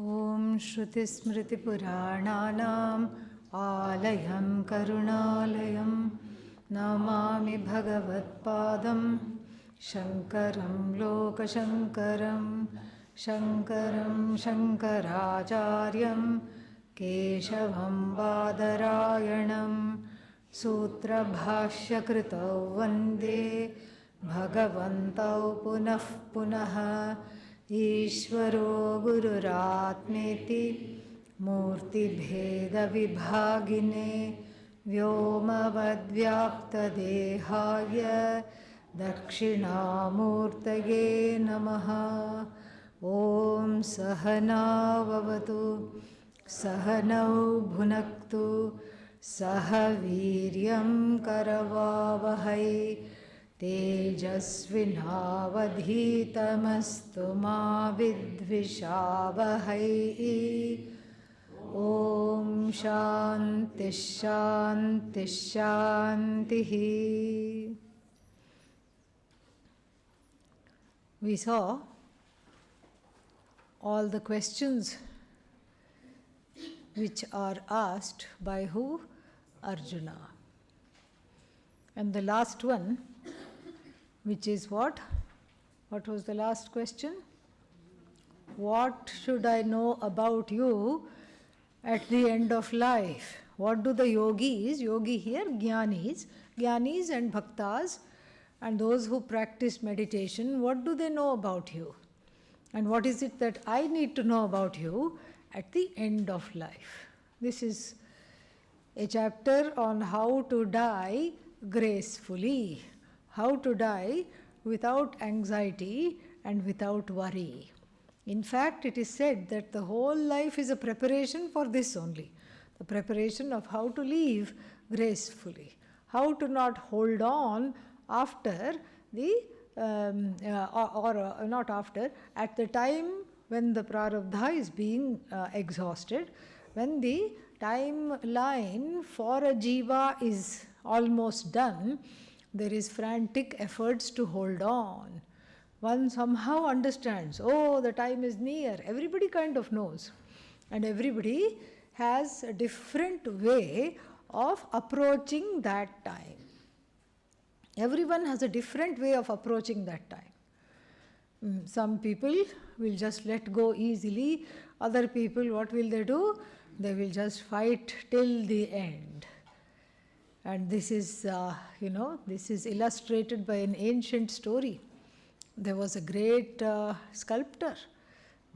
Om Shruti Smriti Purananam Alayam Karunalayam Namami Bhagavad Padam Shankaram Loka Shankaram Shankaram Shankaracharyam Keshavam Badarayanam Sutra Bhashya Kritau Vande Bhagavantau Punah Punaha Ishvaro Gururatmeti Murti Bheda Vibhagine Vyomavadvyapta Dehaya Dakshinamurtaye Namaha Om Sahana Vavatu Sahanau Bhunaktu Sahaviryam Karavavahai Tejasvinavadhitamastu ma vidvishavahai. Om Shanti Shanti Shanti. We saw all the questions which are asked by who? Arjuna. And the last one, which is what? What was the last question? What should I know about you at the end of life? What do the yogis, yogi here, jnanis and bhaktas, and those who practice meditation, what do they know about you? And what is it that I need to know about you at the end of life? This is a chapter on how to die gracefully, how to die without anxiety and without worry. In fact, it is said that the whole life is a preparation for this only, the preparation of how to live gracefully, how to not hold on after the not after, at the time when the prarabdha is being exhausted, when the timeline for a jiva is almost done, there is frantic efforts to hold on. One somehow understands, oh, the time is near. Everybody kind of knows. And everybody has a different way of approaching that time. Everyone has a different way of approaching that time. Some people will just let go easily. Other people, what will they do? They will just fight till the end. And this is, this is illustrated by an ancient story. There was a great sculptor,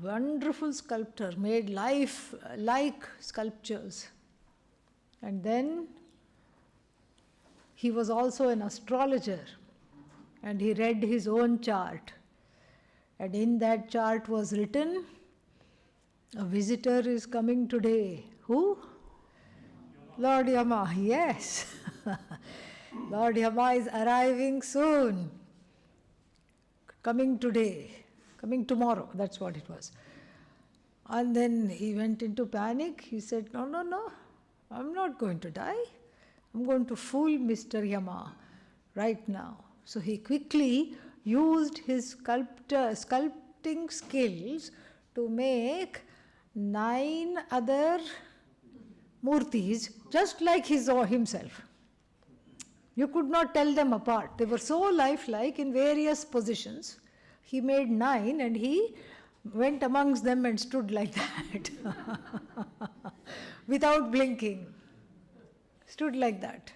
wonderful sculptor, made life-like sculptures. And then he was also an astrologer, and he read his own chart. And in that chart was written, a visitor is coming today. Who? Lord Yama, yes. Lord Yama is arriving soon. Coming today, coming tomorrow, that's what it was. And then he went into panic. He said, no, I'm not going to die. I'm going to fool Mr. Yama right now. So he quickly used his sculpting skills to make 9 other murtis just like himself. You could not tell them apart. They were so lifelike in various positions. He made 9 and he went amongst them and stood like that without blinking. Stood like that.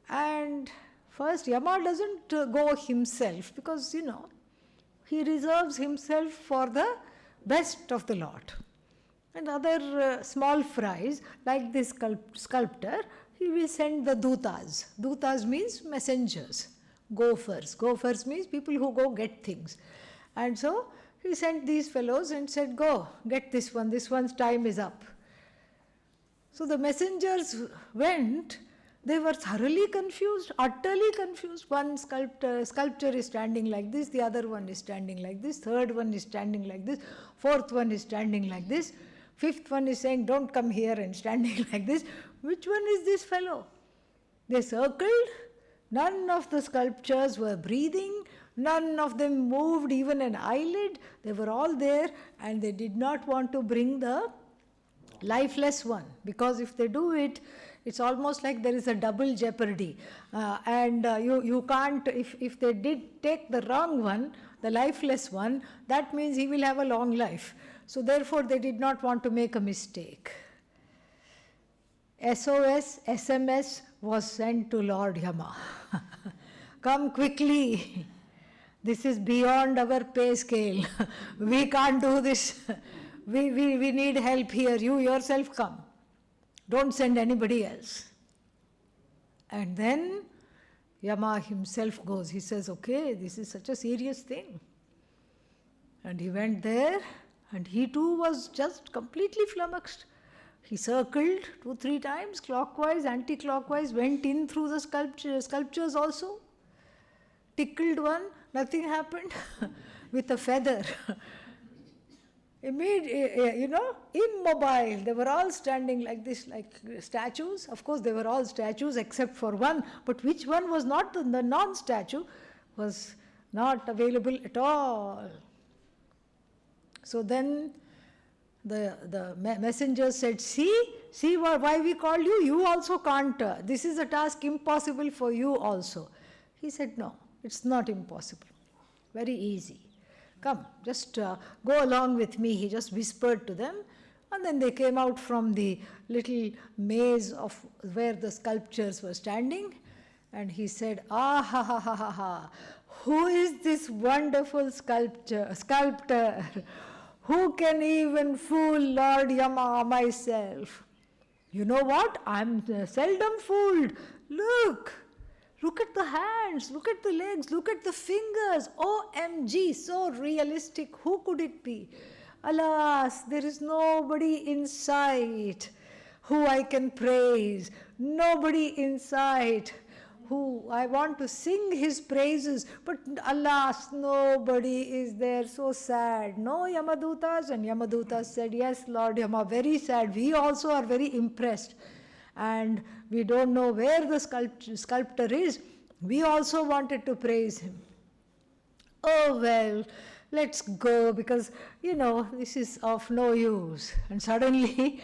And first, Yama doesn't go himself because, he reserves himself for the best of the lot. And other small fries, like this sculptor, he will send the dutas. Dutas means messengers, gophers. Gophers means people who go get things. And so he sent these fellows and said, go, get this one's time is up. So the messengers went, they were thoroughly confused, utterly confused. One sculpture is standing like this, the other one is standing like this, third one is standing like this, fourth one is standing like this, fifth one is saying, don't come here, and standing like this. Which one is this fellow? They circled, none of the sculptures were breathing, None of them moved even an eyelid. They were all there, and they did not want to bring the lifeless one, because if they do it, it's almost like there is a double jeopardy. You can't, if they did take the wrong one, the lifeless one, that means he will have a long life. So therefore they did not want to make a mistake. SOS, SMS was sent to Lord Yama. Come quickly. This is beyond our pay scale. We can't do this. We need help here. You yourself come. Don't send anybody else. And then Yama himself goes. He says, okay, this is such a serious thing. And he went there, and he too was just completely flummoxed. He circled 2-3 times, clockwise, anti-clockwise, went in through the sculptures also. Tickled one, nothing happened. With a feather. Immobile. They were all standing like this, like statues. Of course, they were all statues except for one. But which one was not the non-statue was not available at all. So then the messenger said, see why we called you? You also can't. This is a task impossible for you also. He said, no, it's not impossible. Very easy. Come, just go along with me. He just whispered to them. And then they came out from the little maze of where the sculptures were standing. And he said, ah ha ha ha ha ha. Who is this wonderful sculptor? Who can even fool Lord Yama myself? You know what? I'm seldom fooled. Look at the hands, look at the legs, look at the fingers. OMG, so realistic. Who could it be? Alas, there is nobody in sight who I can praise. Nobody in sight who I want to sing his praises, but alas, nobody is there. So sad. No Yamadutas? And Yamadutas said, yes, Lord Yama, very sad. We also are very impressed. And we don't know where the sculptor is. We also wanted to praise him. Oh, well, let's go, because, this is of no use. And suddenly,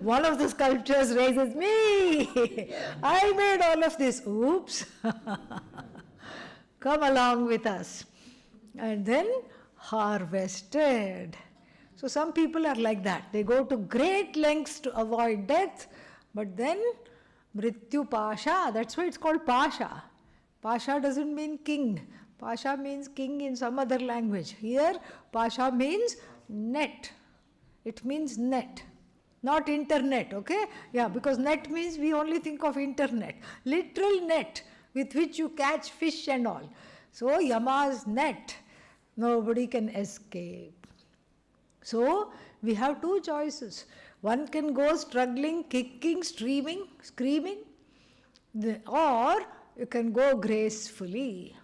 one of the sculptures raises, me! I made all of this. Oops! Come along with us. And then harvested. So some people are like that. They go to great lengths to avoid death, but then Mrityu Pasha, that's why it's called Pasha. Pasha doesn't mean king. Pasha means king in some other language. Here, Pasha means net. It means net, not internet, okay? Yeah, because net means we only think of internet. Literal net with which you catch fish and all. So, Yama's net, nobody can escape. So, we have two choices. One can go struggling, kicking, screaming, or you can go gracefully.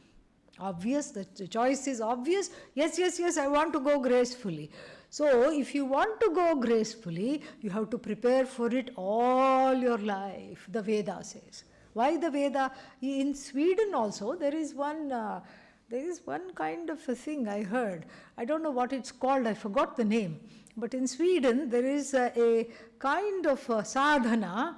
Obvious, the choice is obvious. Yes, I want to go gracefully. So, if you want to go gracefully, you have to prepare for it all your life, the Veda says. Why the Veda? In Sweden also, there is one kind of a thing I heard. I don't know what it's called, I forgot the name. But in Sweden, there is a kind of a sadhana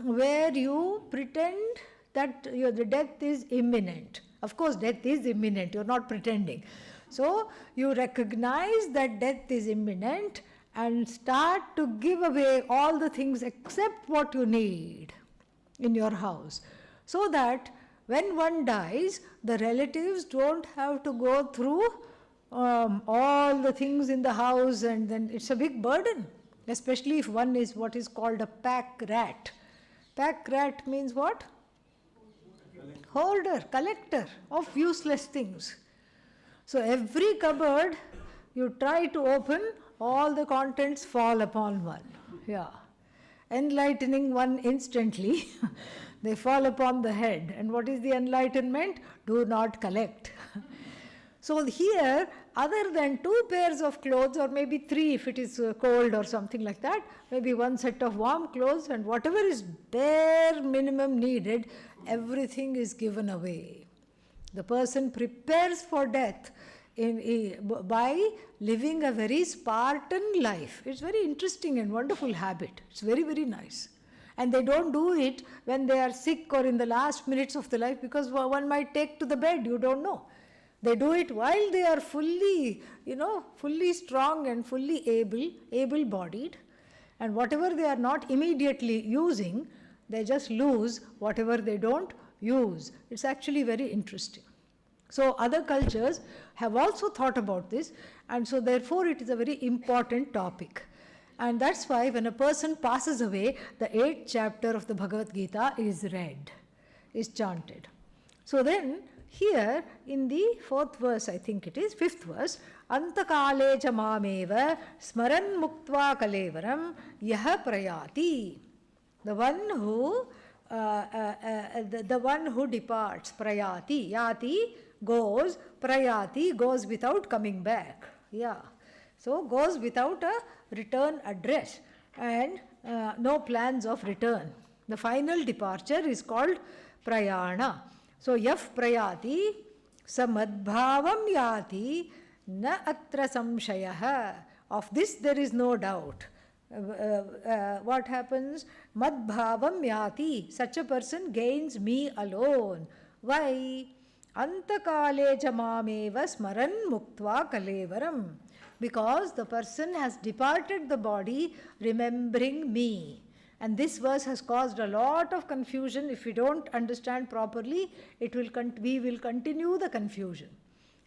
where you pretend that the death is imminent. Of course, death is imminent, you're not pretending. So, you recognize that death is imminent and start to give away all the things except what you need in your house. So that when one dies, the relatives don't have to go through all the things in the house, and then it's a big burden, especially if one is what is called a pack rat. Pack rat means what? Holder, collector of useless things. So every cupboard you try to open, all the contents fall upon one. Yeah. Enlightening one instantly, they fall upon the head. And what is the enlightenment? Do not collect. So here, other than 2 pairs of clothes, or maybe 3 if it is cold or something like that, maybe 1 set of warm clothes, and whatever is bare minimum needed, everything is given away. The person prepares for death by living a very Spartan life. It's very interesting and wonderful habit. It's very, very nice. And they don't do it when they are sick or in the last minutes of the life, because one might take to the bed, you don't know. They do it while they are fully, fully strong and fully able-bodied. And whatever they are not immediately using, they just lose whatever they don't use. It's actually very interesting. So other cultures have also thought about this, and so therefore it is a very important topic. And that's why when a person passes away, the 8th chapter of the Bhagavad Gita is read, is chanted. So then, here in the 4th verse, I think it is, 5th verse, Antakale cha mameva smaran muktva kalevaram yaha prayati. The one who departs, prayati, yati goes, prayati goes without coming back. Yeah. So goes without a return address and no plans of return. The final departure is called prayana. So yaf prayati samadbhavam yati na atra samshayaha. Of this there is no doubt. What happens? Madbhavam yati. Such a person gains me alone. Why? Antakale cha mameva smaran muktva kalevaram. Because the person has departed the body remembering me. And this verse has caused a lot of confusion. If we don't understand properly, we will continue the confusion.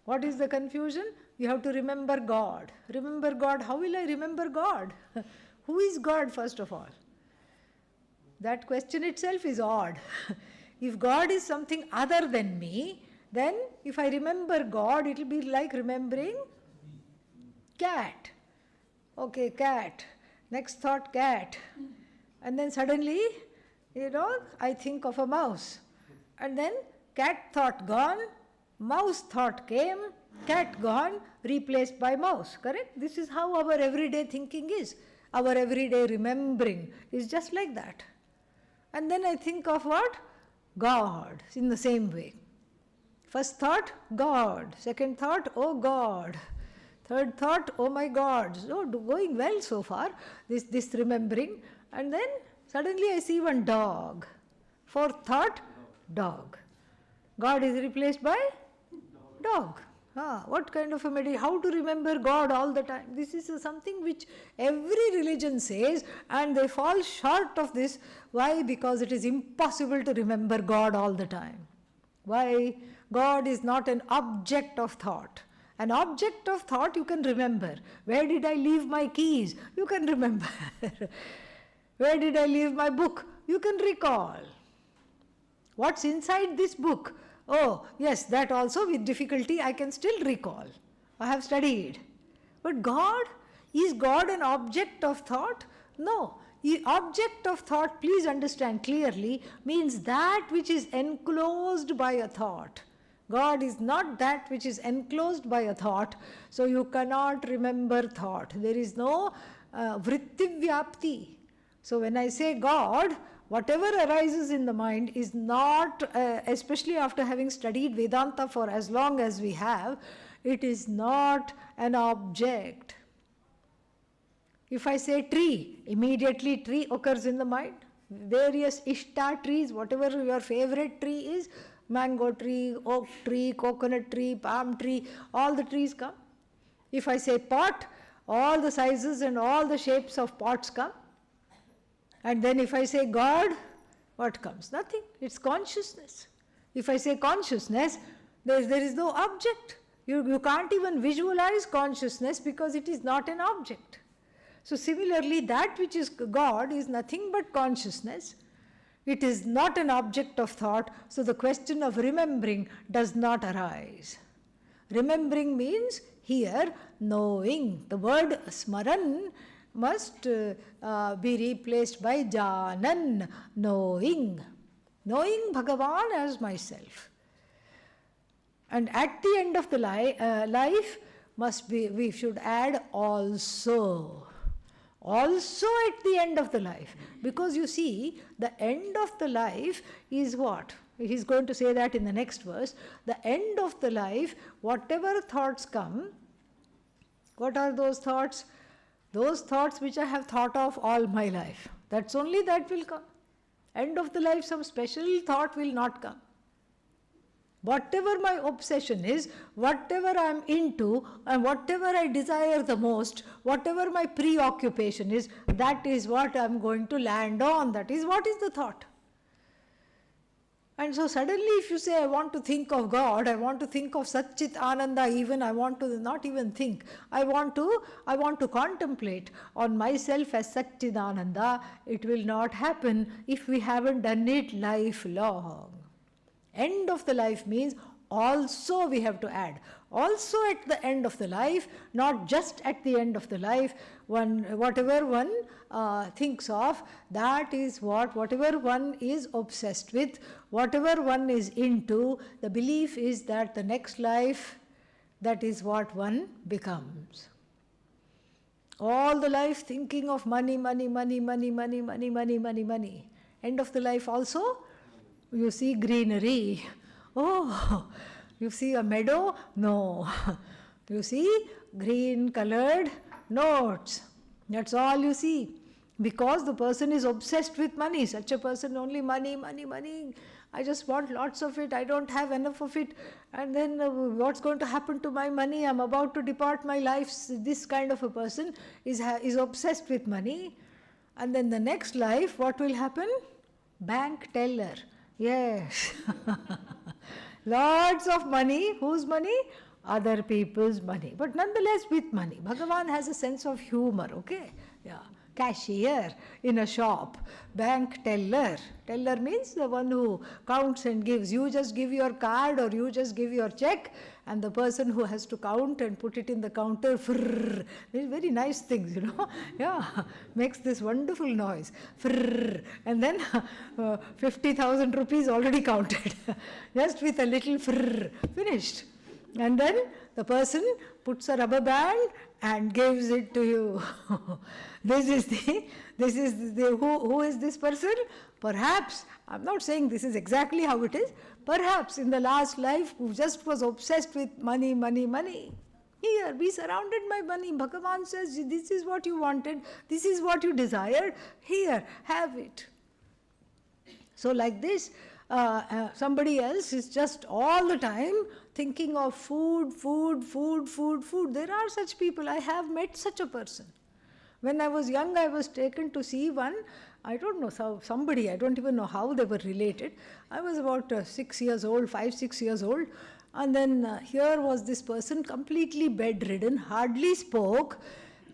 What is the confusion? You have to remember God. Remember God. How will I remember God? Who is God, first of all? That question itself is odd. If God is something other than me, then if I remember God, it will be like remembering cat. Okay, cat. Next thought, cat. And then suddenly, I think of a mouse. And then cat thought gone, mouse thought came, cat gone, replaced by mouse. Correct? This is how our everyday thinking is. Our everyday remembering is just like that. And then I think of what? God, in the same way. First thought, God. Second thought, oh God. Third thought, oh my God. So going well so far, this remembering. And then suddenly I see one dog. Fourth thought, dog. God is replaced by dog. What kind of a how to remember God all the time? This is something which every religion says, and they fall short of this. Why? Because it is impossible to remember God all the time. Why? God is not an object of thought. An object of thought you can remember. Where did I leave my keys? You can remember. Where did I leave my book? You can recall. What's inside this book? Oh, yes, that also with difficulty I can still recall. I have studied. But God, is God an object of thought? No. The object of thought, please understand clearly, means that which is enclosed by a thought. God is not that which is enclosed by a thought, so you cannot remember thought. There is no vritti vyapti. So when I say God, whatever arises in the mind is not, especially after having studied Vedanta for as long as we have, it is not an object. If I say tree, immediately tree occurs in the mind. Various ishta trees, whatever your favorite tree is, mango tree, oak tree, coconut tree, palm tree, all the trees come. If I say pot, all the sizes and all the shapes of pots come. And then if I say God, what comes? Nothing. It's consciousness. If I say consciousness, there is no object. You can't even visualize consciousness because it is not an object. So similarly, that which is God is nothing but consciousness. It is not an object of thought, so the question of remembering does not arise. Remembering means here knowing. The word smaran must be replaced by janan, knowing. Knowing Bhagavan as myself. And at the end of the life must be, we should add also. Also at the end of the life. Because you see, the end of the life is what? He's going to say that in the next verse. The end of the life, whatever thoughts come, what are those thoughts? Those thoughts which I have thought of all my life. That's only that will come. End of the life, some special thought will not come. Whatever my obsession is, whatever I am into, and whatever I desire the most, whatever my preoccupation is, that is what I am going to land on. That is what is the thought. And so suddenly if you say, I want to think of God, I want to think of Satchit Ananda, even I want to not even think, I want to contemplate on myself as Satchit Ananda, it will not happen if we haven't done it lifelong. End of the life means also we have to add. Also at the end of the life, not just at the end of the life, whatever one thinks of, that is whatever one is obsessed with, whatever one is into, the belief is that the next life, that is what one becomes. All the life thinking of money, money, money, money, money, money, money, money, money. End of the life also, you see greenery. Oh, you see a meadow? No. You see green colored notes. That's all you see. Because the person is obsessed with money. Such a person, only money, money, money. I just want lots of it. I don't have enough of it. And then what's going to happen to my money? I'm about to depart my life. This kind of a person is obsessed with money. And then the next life, what will happen? Bank teller. Yes. Lots of money. Whose money? Other people's money. But nonetheless with money. Bhagavan has a sense of humor, okay? Yeah. Cashier in a shop. Bank teller. Teller means the one who counts and gives. You just give your card or you just give your check, and the person who has to count and put it in the counter, frrrr, very nice things, yeah, makes this wonderful noise, frrrr, and then 50,000 rupees already counted, just with a little frrrr, finished. And then the person puts a rubber band and gives it to you. This is the who is this person? Perhaps, I'm not saying this is exactly how it is, perhaps in the last life who just was obsessed with money, money, money. Here, be surrounded by money. Bhagavan says, this is what you wanted, this is what you desired, here, have it. So like this, somebody else is just all the time thinking of food, food, food, food, food. There are such people. I have met such a person. When I was young, I was taken to see one, I don't know, somebody, I don't even know how they were related. I was about 6 years old, 5, 6 years old. And then here was this person completely bedridden, hardly spoke,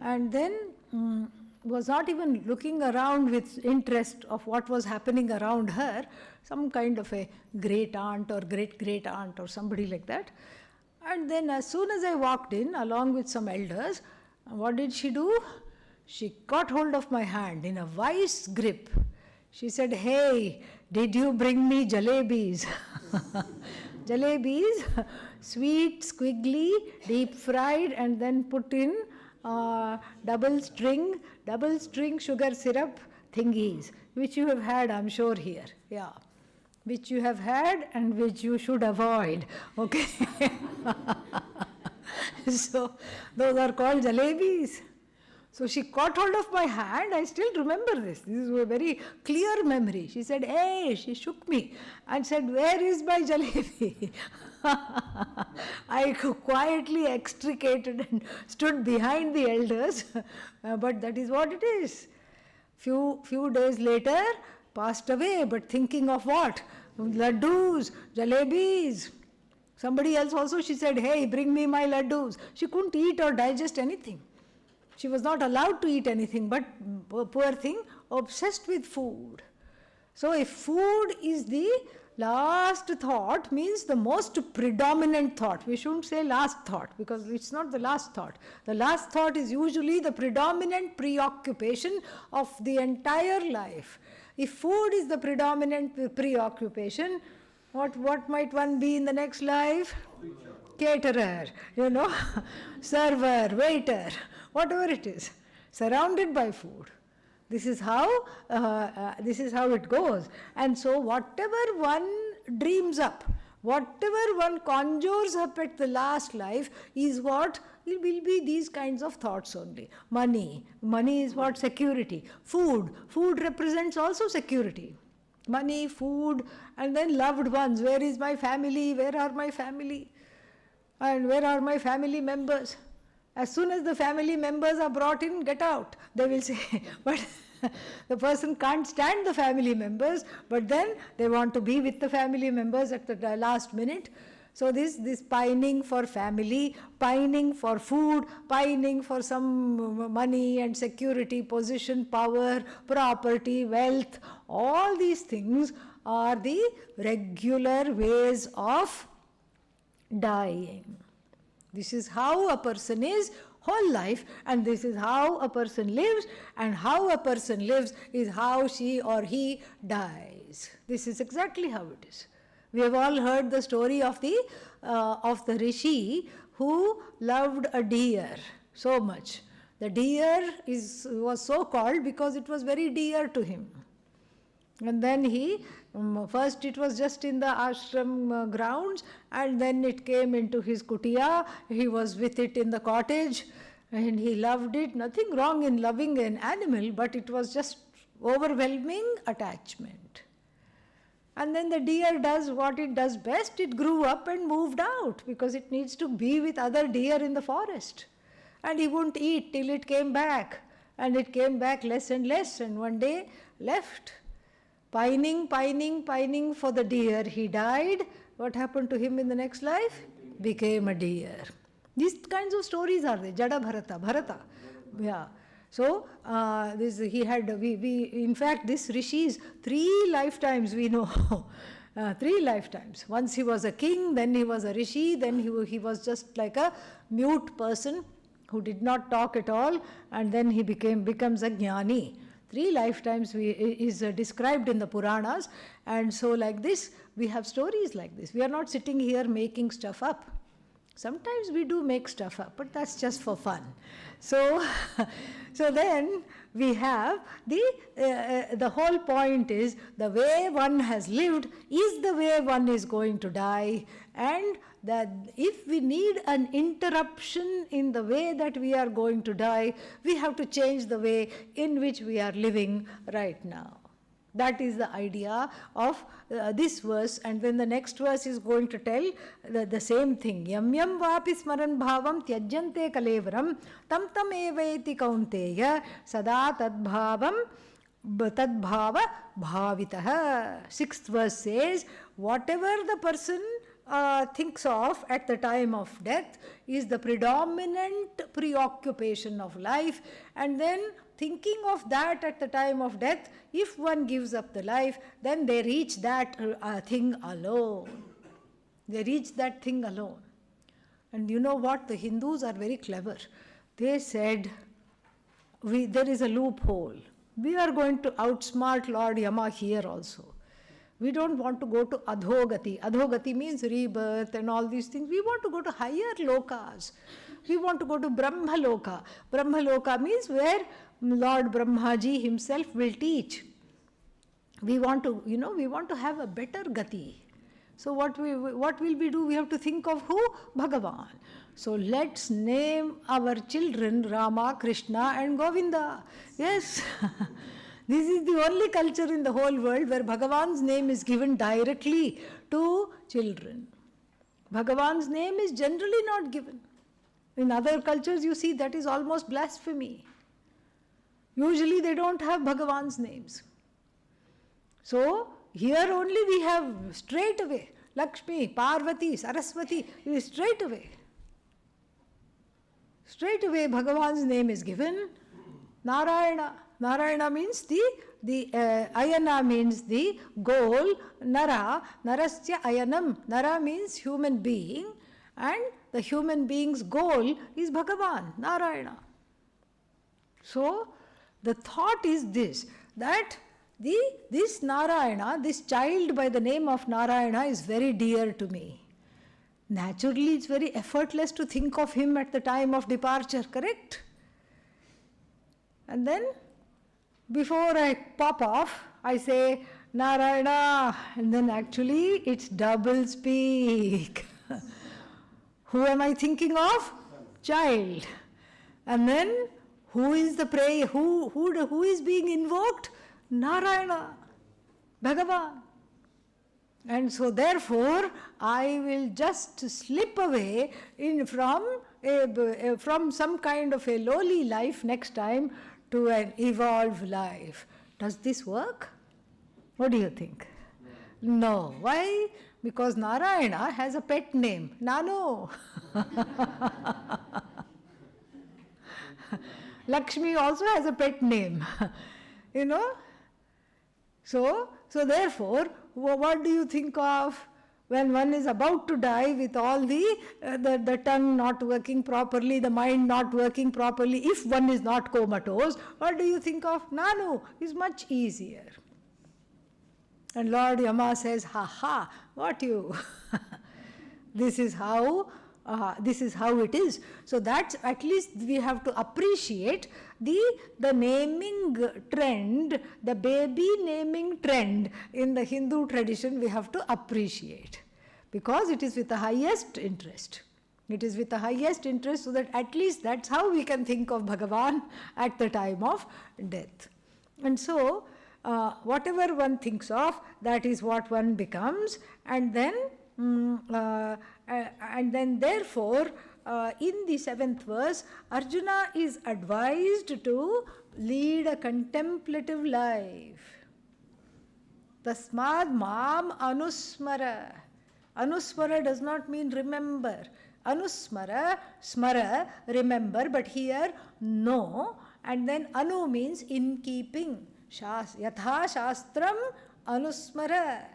and then was not even looking around with interest of what was happening around her, some kind of a great aunt or great aunt or somebody like that. And then as soon as I walked in along with some elders, what did she do? She caught hold of my hand in a vice grip. She said, "Hey, did you bring me jalebis?" Jalebis, sweet, squiggly, deep fried, and then put in double string sugar syrup thingies, which you have had, I'm sure, here. Yeah. Which you have had and which you should avoid. Okay. So, those are called jalebis. So she caught hold of my hand. I still remember this. This is a very clear memory. She said, "Hey," she shook me and said, "Where is my jalebi?" I quietly extricated and stood behind the elders. But that is what it is. Few days later, passed away, but thinking of what? Laddus, jalebis. Somebody else also, she said, "Hey, bring me my laddus." She couldn't eat or digest anything. She was not allowed to eat anything, but poor thing, obsessed with food. So if food is the last thought, means the most predominant thought. We shouldn't say last thought, because it's not the last thought. The last thought is usually the predominant preoccupation of the entire life. If food is the predominant preoccupation, what might one be in the next life? Caterer, server, waiter, whatever it is, surrounded by food. This is how it goes. And so whatever one dreams up. Whatever one conjures up at the last life is what will be these kinds of thoughts only. Money is what? Security. Food represents also security. Money, food, and then loved ones. Where is my family? Where are my family? And where are my family members? As soon as the family members are brought in, get out, they will say. But the person can't stand the family members, but then they want to be with the family members at the last minute. So this pining for family, pining for food, pining for some money and security, position, power, property, wealth, all these things are the regular ways of dying. This is how a person is whole life, and this is how a person lives, and how a person lives is how she or he dies. This is exactly how it is. We have all heard the story of the rishi who loved a deer so much. The deer was so called because it was very dear to him. And then first it was just in the ashram grounds, and then it came into his kutia. He was with it in the cottage, and he loved it. Nothing wrong in loving an animal, but it was just overwhelming attachment. And then the deer does what it does best. It grew up and moved out because it needs to be with other deer in the forest. And he wouldn't eat till it came back. And it came back less and less, and one day left. Pining for the deer. He died. What happened to him in the next life? Became a deer. These kinds of stories are there. Jada Bharata. Yeah. So, in fact, this Rishi's 3 lifetimes we know. 3 lifetimes. Once he was a king, then he was a Rishi, then he was just like a mute person who did not talk at all, and then he becomes a Jnani. 3 lifetimes is described in the Puranas, and so like this, we have stories like this. We are not sitting here making stuff up. Sometimes we do make stuff up, but that's just for fun. So then we have the whole point is the way one has lived is the way one is going to die, and that if we need an interruption in the way that we are going to die, we have to change the way in which we are living right now. That is the idea of this verse, and then the next verse is going to tell the same thing. Yam yam vapi smaran bhavam tyajyante kalevaram tam tam evaiti kaunteya sada tadbhavam tadbhava bhavitah. 6th verse says, whatever the person thinks of at the time of death is the predominant preoccupation of life, and then thinking of that at the time of death, if one gives up the life, then they reach that thing alone. They reach that thing alone. And you know what? The Hindus are very clever. They said, there is a loophole. We are going to outsmart Lord Yama here also. We don't want to go to adhogati. Adhogati means rebirth and all these things. We want to go to higher lokas. We want to go to Brahma Loka. Brahma Loka means where Lord Brahmaji himself will teach. We want to have a better gati. So what will we do? We have to think of who? Bhagavan. So let's name our children Rama, Krishna and Govinda. Yes. This is the only culture in the whole world where Bhagavan's name is given directly to children. Bhagavan's name is generally not given. In other cultures, you see, that is almost blasphemy. Usually they don't have Bhagavan's names. So here only we have straight away Lakshmi, Parvati, Saraswati, straight away. Straight away Bhagavan's name is given. Narayana. Narayana means Ayana means the goal. Nara, Narasya Ayanam. Nara means human being, and the human being's goal is Bhagavan, Narayana. So the thought is this, that this Narayana, this child by the name of Narayana is very dear to me. Naturally, it's very effortless to think of him at the time of departure, correct? And then, before I pop off, I say, Narayana, and then actually it's double speak. Who am I thinking of? Child. And then who is the prayer? Who is being invoked? Narayana, Bhagavan. And so therefore, I will just slip away from some kind of a lowly life next time to an evolved life. Does this work? What do you think? No. Why? Because Narayana has a pet name, Nano. Lakshmi also has a pet name, you know. So therefore, what do you think of when one is about to die with all the tongue not working properly, the mind not working properly? If one is not comatose, what do you think of? Nanu is much easier. And Lord Yama says, ha ha, what you? This is how it is. So that's, at least we have to appreciate the naming trend, the baby naming trend in the Hindu tradition. We have to appreciate, because it is with the highest interest. It is with the highest interest, so that at least that's how we can think of Bhagavan at the time of death. And so whatever one thinks of, that is what one becomes. And then therefore, in the 7th verse, Arjuna is advised to lead a contemplative life. Tasmad mam anusmara. Anusmara does not mean remember. Anusmara, smara, remember, but here no. And then anu means in keeping. Yatha shastram anusmara.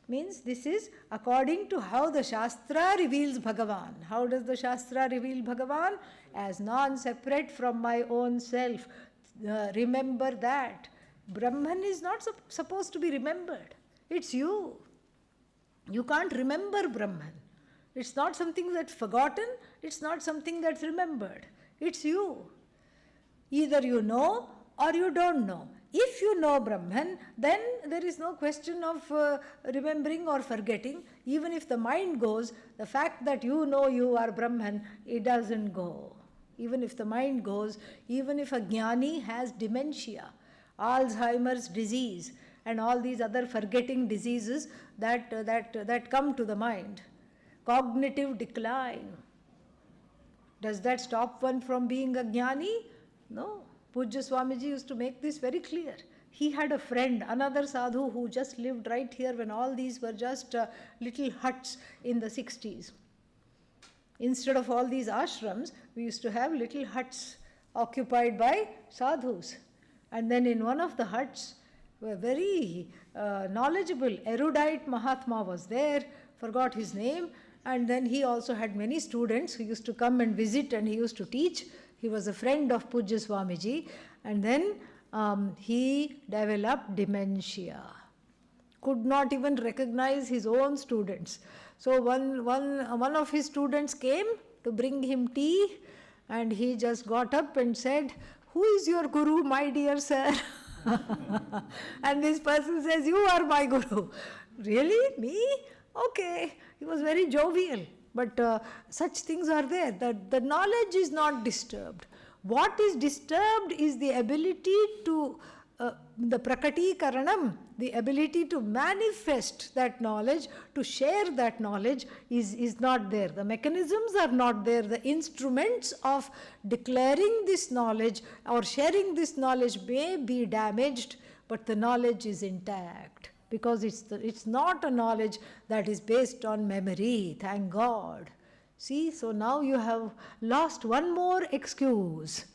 Means this is according to how the Shastra reveals Bhagavan. How does the Shastra reveal Bhagavan? As non-separate from my own self. Remember that. Brahman is not supposed to be remembered. It's you. You can't remember Brahman. It's not something that's forgotten. It's not something that's remembered. It's you. Either you know or you don't know. If you know Brahman, then there is no question of remembering or forgetting. Even if the mind goes, the fact that you know you are Brahman, it doesn't go. Even if the mind goes, even if a jnani has dementia, Alzheimer's disease, and all these other forgetting diseases that come to the mind, cognitive decline, does that stop one from being a jnani? No. Pujya Swamiji used to make this very clear. He had a friend, another sadhu, who just lived right here when all these were just little huts in the 60s. Instead of all these ashrams, we used to have little huts occupied by sadhus. And then in one of the huts, a very knowledgeable, erudite Mahatma was there, forgot his name, and then he also had many students who used to come and visit, and he used to teach. He was a friend of Pujya Swamiji, and then he developed dementia. Could not even recognize his own students. So one of his students came to bring him tea, and he just got up and said, "Who is your guru, my dear sir?" And this person says, "You are my guru." Really? Me? Okay. He was very jovial. But such things are there. The knowledge is not disturbed. What is disturbed is the ability to, the prakatikaranam, the ability to manifest that knowledge, to share that knowledge is not there. The mechanisms are not there. The instruments of declaring this knowledge or sharing this knowledge may be damaged, but the knowledge is intact. Because it's not a knowledge that is based on memory, thank God. See, so now you have lost one more excuse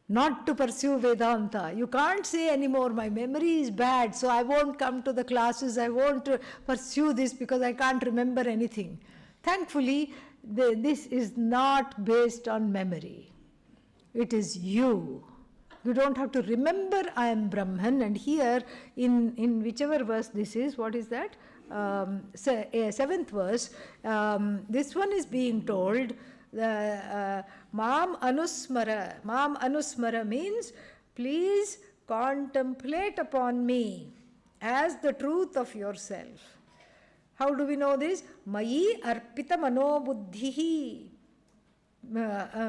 not to pursue Vedanta. You can't say anymore, my memory is bad, so I won't come to the classes, I won't pursue this because I can't remember anything. Thankfully, this is not based on memory. It is you. You don't have to remember I am Brahman. And here, in whichever verse this is, what is that? 7th verse, this one is being told, Mam Anusmara. Mam Anusmara means, please contemplate upon me. as the truth of yourself. How do we know this? Mayi arpita mano buddhihi.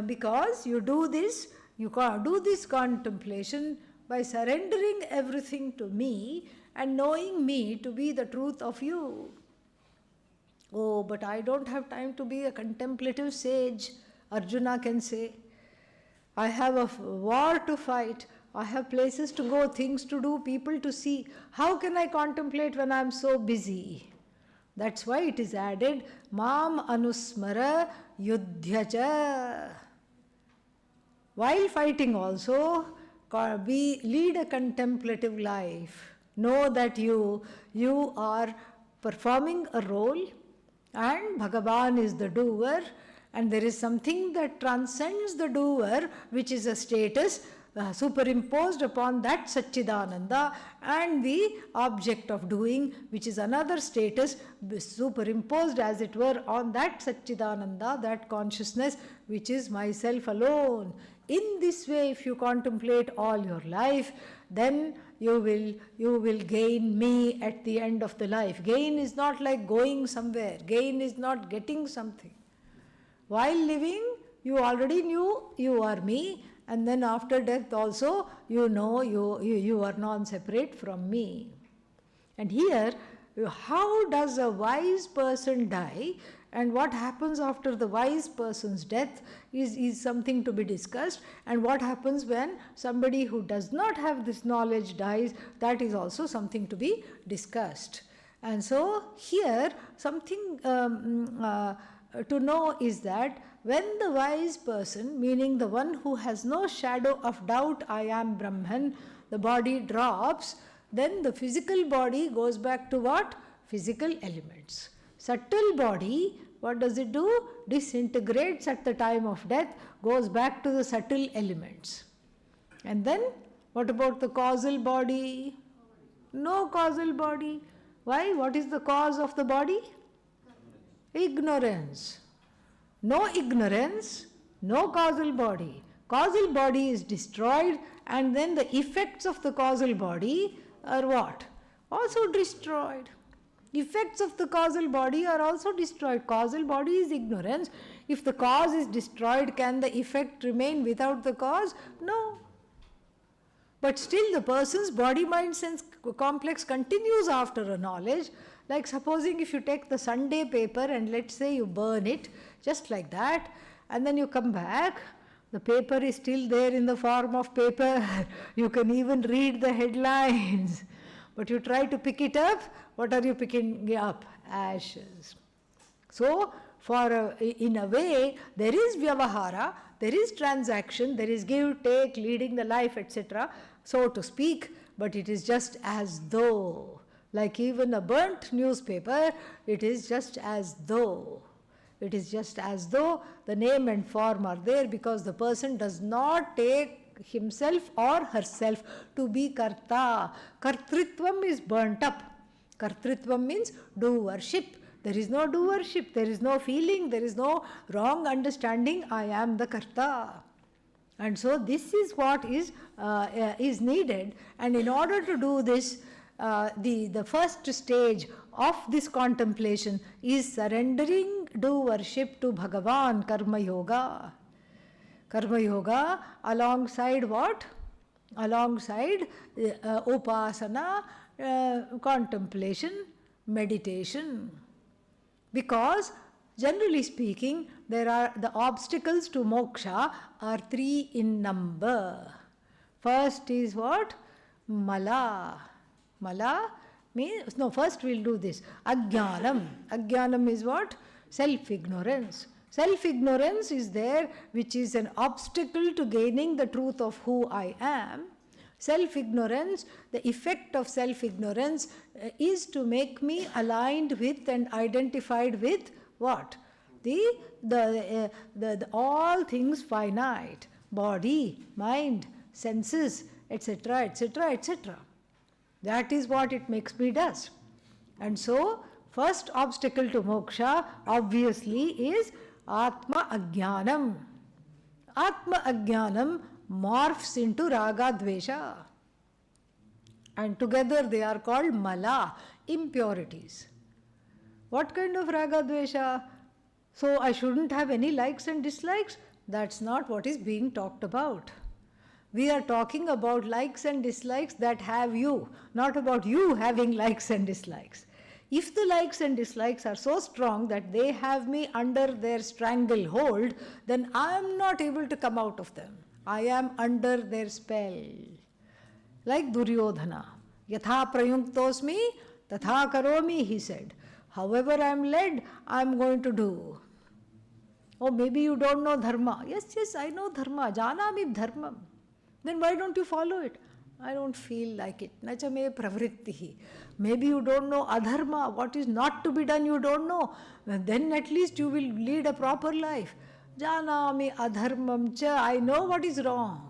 Because you do this contemplation by surrendering everything to me and knowing me to be the truth of you. Oh, but I don't have time to be a contemplative sage, Arjuna can say. I have a war to fight. I have places to go, things to do, people to see. How can I contemplate when I am so busy? That's why it is added, Mam anusmara yudhyacha. While fighting also, lead a contemplative life. Know that you are performing a role and Bhagavan is the doer, and there is something that transcends the doer, which is a status superimposed upon that Satchidananda, and the object of doing, which is another status superimposed as it were on that Satchidananda, that consciousness which is myself alone. In this way, if you contemplate all your life, then you will gain me at the end of the life. Gain is not like going somewhere. Gain is not getting something. While living, you already knew you are me, and then after death also, you know you are non-separate from me. And here, how does a wise person die, and what happens after the wise person's death is something to be discussed. And what happens when somebody who does not have this knowledge dies, that is also something to be discussed. And so here something to know is that when the wise person, meaning the one who has no shadow of doubt, I am Brahman, the body drops, then the physical body goes back to what? Physical elements. Subtle body, what does it do? Disintegrates at the time of death, goes back to the subtle elements. And then, what about the causal body? No causal body. Why? What is the cause of the body? Ignorance. No ignorance, no causal body. Causal body is destroyed, and then the effects of the causal body are what? Also destroyed. Effects of the causal body are also destroyed. Causal body is ignorance. If the cause is destroyed, can the effect remain without the cause? No. But still the person's body, mind, sense complex continues after a knowledge. Like supposing if you take the Sunday paper and let's say you burn it, just like that, and then you come back, the paper is still there in the form of paper. You can even read the headlines. But you try to pick it up, what are you picking up? Ashes. So, in a way, there is vyavahara, there is transaction, there is give, take, leading the life, etc., so to speak, but it is just as though. Like even a burnt newspaper, it is just as though. It is just as though the name and form are there because the person does not take himself or herself to be karta. Kartritvam is burnt up. Kartritvam means doership. There is no doership, there is no feeling, there is no wrong understanding, I am the karta. And so this is what is needed, and in order to do this, the first stage of this contemplation is surrendering doership to Bhagavan, Karma Yoga. Karma Yoga alongside what? Alongside upasana, contemplation, meditation. Because generally speaking, there are the obstacles to moksha are 3 in number. First is what? Mala. Mala means, no, first we'll do this. Ajnanam. Ajnanam is what? Self-ignorance. Self-ignorance is there, which is an obstacle to gaining the truth of who I am. Self-ignorance, the effect of self-ignorance is to make me aligned with and identified with what? The all things finite, body, mind, senses, etc., etc., etc. That is what it makes me does. And so, first obstacle to moksha obviously is Atma Ajnanam. Atma Ajnanam morphs into Raga Dvesha. And together they are called mala, impurities. What kind of raga dvesha? So I shouldn't have any likes and dislikes? That's not what is being talked about. We are talking about likes and dislikes that have you, not about you having likes and dislikes. If the likes and dislikes are so strong that they have me under their stranglehold, then I am not able to come out of them. I am under their spell. Like Duryodhana. Yatha prayunktosmi, tatha karomi, he said. However I am led, I am going to do. Oh, maybe you don't know dharma. Yes, I know dharma. Janami dharmam. Then why don't you follow it? I don't feel like it. Nacha me pravrittihi. Maybe you don't know adharma. What is not to be done, you don't know. Then at least you will lead a proper life. Janami adharmam cha. I know what is wrong.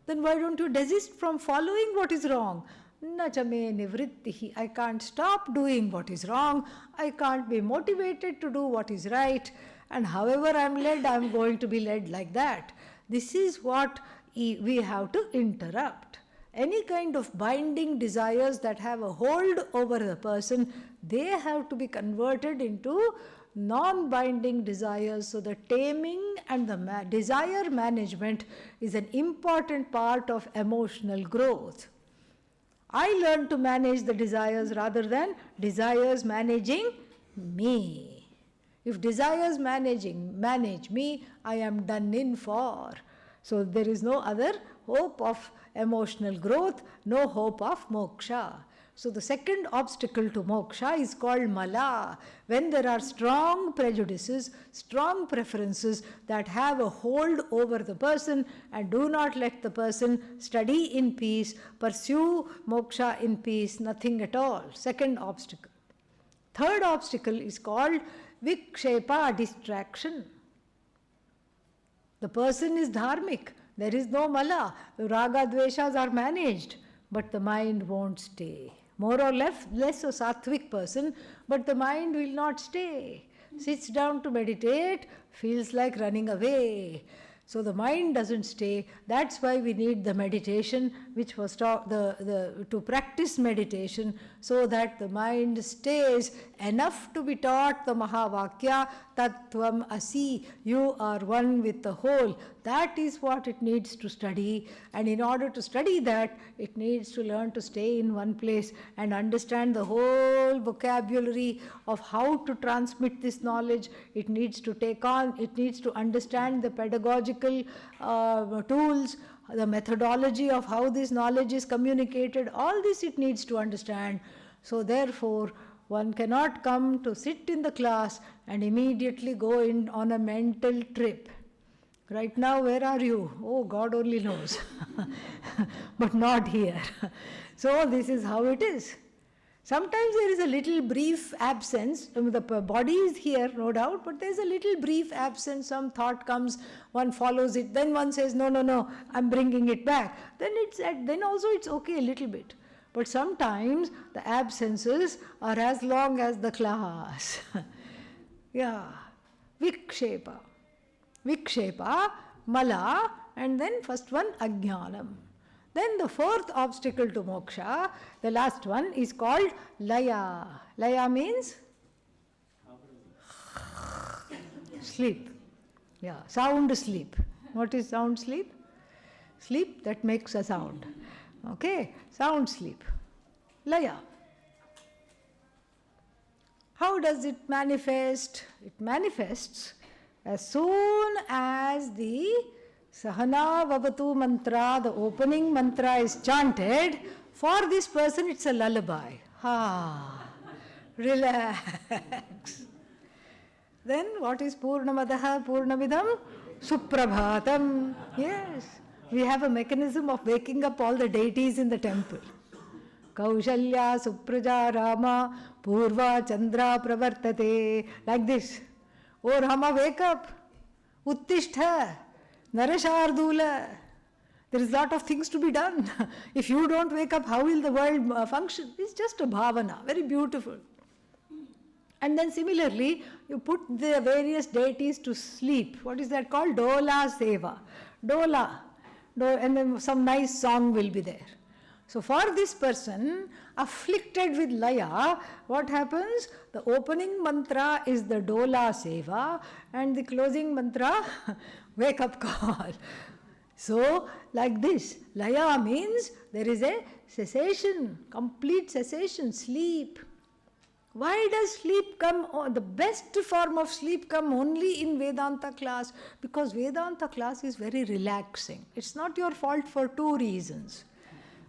Then why don't you desist from following what is wrong? Nacha me nivrittihi. I can't stop doing what is wrong. I can't be motivated to do what is right. And however I am led, I am going to be led like that. This is what we have to interrupt. Any kind of binding desires that have a hold over the person, they have to be converted into non-binding desires. So the taming and the desire management is an important part of emotional growth. I learned to manage the desires rather than desires managing me. If desires manage me, I am done in for. So there is no other hope of emotional growth, no hope of moksha. So the second obstacle to moksha is called mala. When there are strong prejudices, strong preferences that have a hold over the person and do not let the person study in peace, pursue moksha in peace, nothing at all. Second obstacle. Third obstacle is called vikshepa, distraction. The person is dharmic. There is no mala. Raga dveshas are managed, but the mind won't stay. More or less a sattvic person, but the mind will not stay. Sits down to meditate, feels like running away. So the mind doesn't stay. That's why we need the meditation, which was to practice meditation, so that the mind stays enough to be taught the Mahavakya, Tattvam Asi, you are one with the whole. That is what it needs to study. And in order to study that, it needs to learn to stay in one place and understand the whole vocabulary of how to transmit this knowledge. It needs to understand the pedagogical tools, the methodology of how this knowledge is communicated. All this it needs to understand. So therefore, one cannot come to sit in the class and immediately go in on a mental trip. Right now, where are you? Oh, God only knows. But not here. So this is how it is. Sometimes there is a little brief absence. The body is here, no doubt, but there is a little brief absence. Some thought comes, one follows it, then one says, no, I'm bringing it back. Then also it's okay a little bit. But sometimes the absences are as long as the class. Yeah. Vikshepa, mala, and then first one, ajnanam. Then the fourth obstacle to moksha, the last one, is called laya. Laya means sleep. Yeah, sound sleep. What is sound sleep? Sleep that makes a sound. Okay, sound sleep. Laya. How does it manifest? It manifests as soon as the Sahana Vavatu mantra, the opening mantra, is chanted. For this person it's a lullaby. Relax. Then what is Purnamadaha Purnamidam? Suprabhatam. Yes, we have a mechanism of waking up all the deities in the temple. Kaushalya Supraja Rama Purva Chandra Pravartate. Like this. Oh Rama, wake up. Uttishtha. Narashardula. There is a lot of things to be done. If you don't wake up, how will the world function? It's just a bhavana, very beautiful. And then similarly, you put the various deities to sleep. What is that called? Dola Seva. Dola. And then some nice song will be there. So for this person afflicted with laya, what happens? The opening mantra is the dola seva and the closing mantra wake up call. So like this, laya means there is a cessation, complete cessation, sleep. Why does sleep come, the best form of sleep come only in Vedanta class? Because Vedanta class is very relaxing. It's not your fault for two reasons.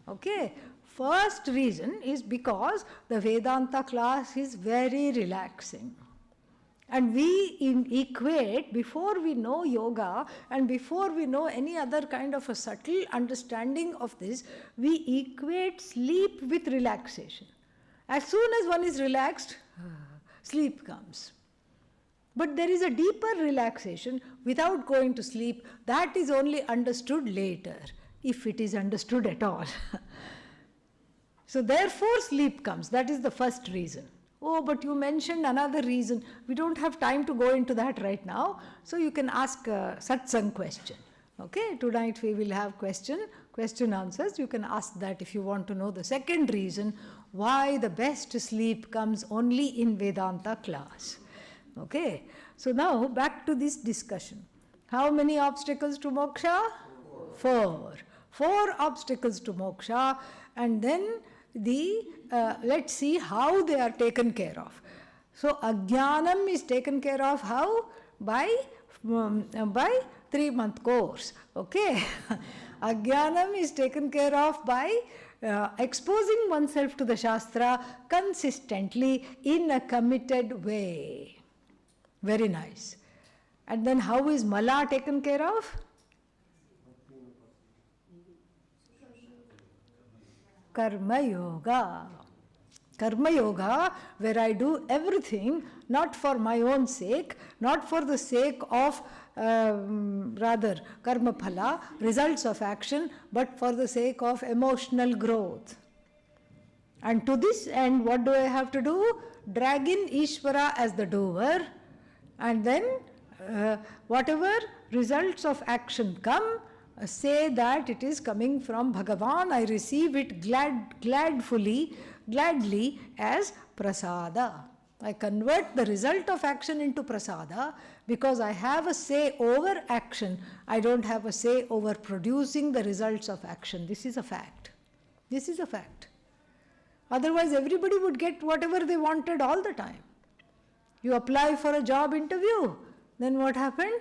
Okay, first reason is because the Vedanta class is very relaxing. And we equate, before we know yoga and before we know any other kind of a subtle understanding of this, we equate sleep with relaxation. As soon as one is relaxed, sleep comes. But there is a deeper relaxation without going to sleep. That is only understood later, if it is understood at all. So therefore sleep comes. That is the first reason. Oh, but you mentioned another reason. We don't have time to go into that right now. So you can ask a satsang question. Okay, tonight we will have question answers. You can ask that if you want to know the second reason why the best sleep comes only in Vedanta class. Okay, so now back to this discussion. How many obstacles to moksha? 4. 4 obstacles to moksha, and then let's see how they are taken care of. So ajnanam is taken care of how? By 3-month course. Okay, ajnanam is taken care of by exposing oneself to the Shastra consistently in a committed way. Very nice. And then how is mala taken care of? Karma Yoga. Karma Yoga, where I do everything not for my own sake, not for the sake of rather karma phala, results of action, but for the sake of emotional growth. And to this end, what do I have to do? Drag in Ishvara as the doer, and then whatever results of action come, say that it is coming from Bhagavan. I receive it gladly as prasada. I convert the result of action into prasada because I have a say over action. I don't have a say over producing the results of action. This is a fact. This is a fact. Otherwise, everybody would get whatever they wanted all the time. You apply for a job interview, then what happened?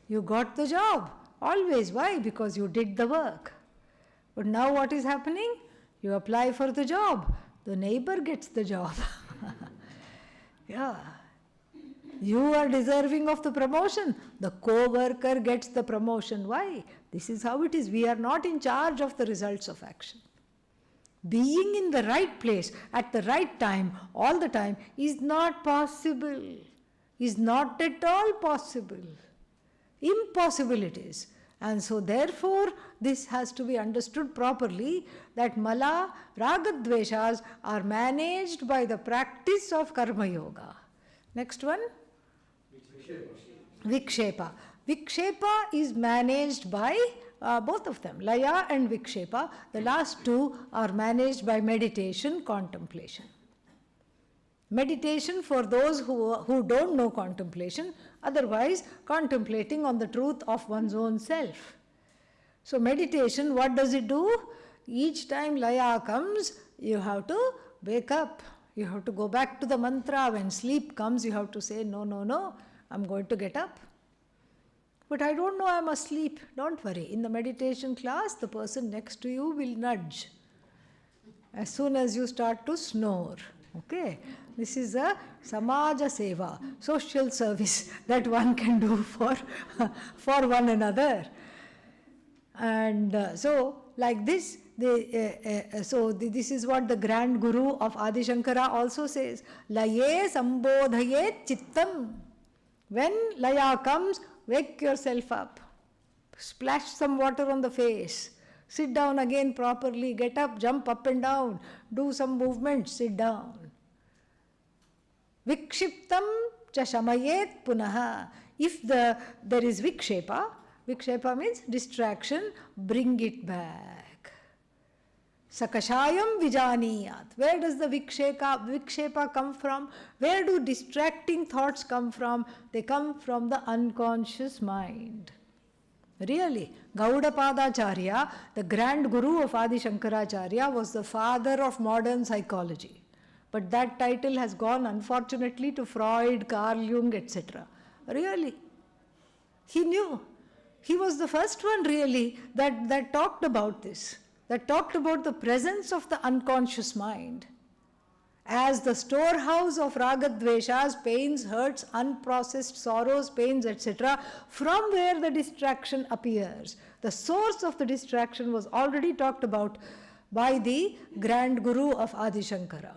You got the job. Always. Why? Because you did the work. But now what is happening? You apply for the job. The neighbor gets the job. Yeah. You are deserving of the promotion. The co-worker gets the promotion. Why? This is how it is. We are not in charge of the results of action. Being in the right place at the right time all the time is not possible. Is not at all possible. Impossible it is. And so therefore this has to be understood properly, that mala, ragadveshas are managed by the practice of karma yoga. Next one? Vikshepa. Vikshepa is managed by both of them, laya and vikshepa. The last two are managed by meditation, contemplation. Meditation for those who don't know contemplation, otherwise contemplating on the truth of one's own self. So meditation, what does it do? Each time laya comes, you have to wake up. You have to go back to the mantra. When sleep comes, you have to say, no, I'm going to get up. But I don't know, I'm asleep. Don't worry. In the meditation class, the person next to you will nudge as soon as you start to snore. Okay, this is a samaja seva, social service that one can do for one another. And so like this, this is what the grand guru of Adi Shankara also says. Laye sambodhaye chittam. When laya comes, wake yourself up. Splash some water on the face. Sit down again properly, get up, jump up and down, do some movement, sit down. Vikshiptam cha shamayet punaha. If there is vikshepa means distraction, bring it back. Sakashayam vijaniyat. Where does the vikshepa come from? Where do distracting thoughts come from? They come from the unconscious mind. Really, Gaudapadacharya, the grand guru of Adi Shankaracharya, was the father of modern psychology. But that title has gone, unfortunately, to Freud, Carl Jung, etc. Really, he knew. He was the first one, really, that talked about this, that talked about the presence of the unconscious mind as the storehouse of ragadveshas, pains, hurts, unprocessed sorrows, pains, etc., from where the distraction appears. The source of the distraction was already talked about by the grand guru of Adi Shankara.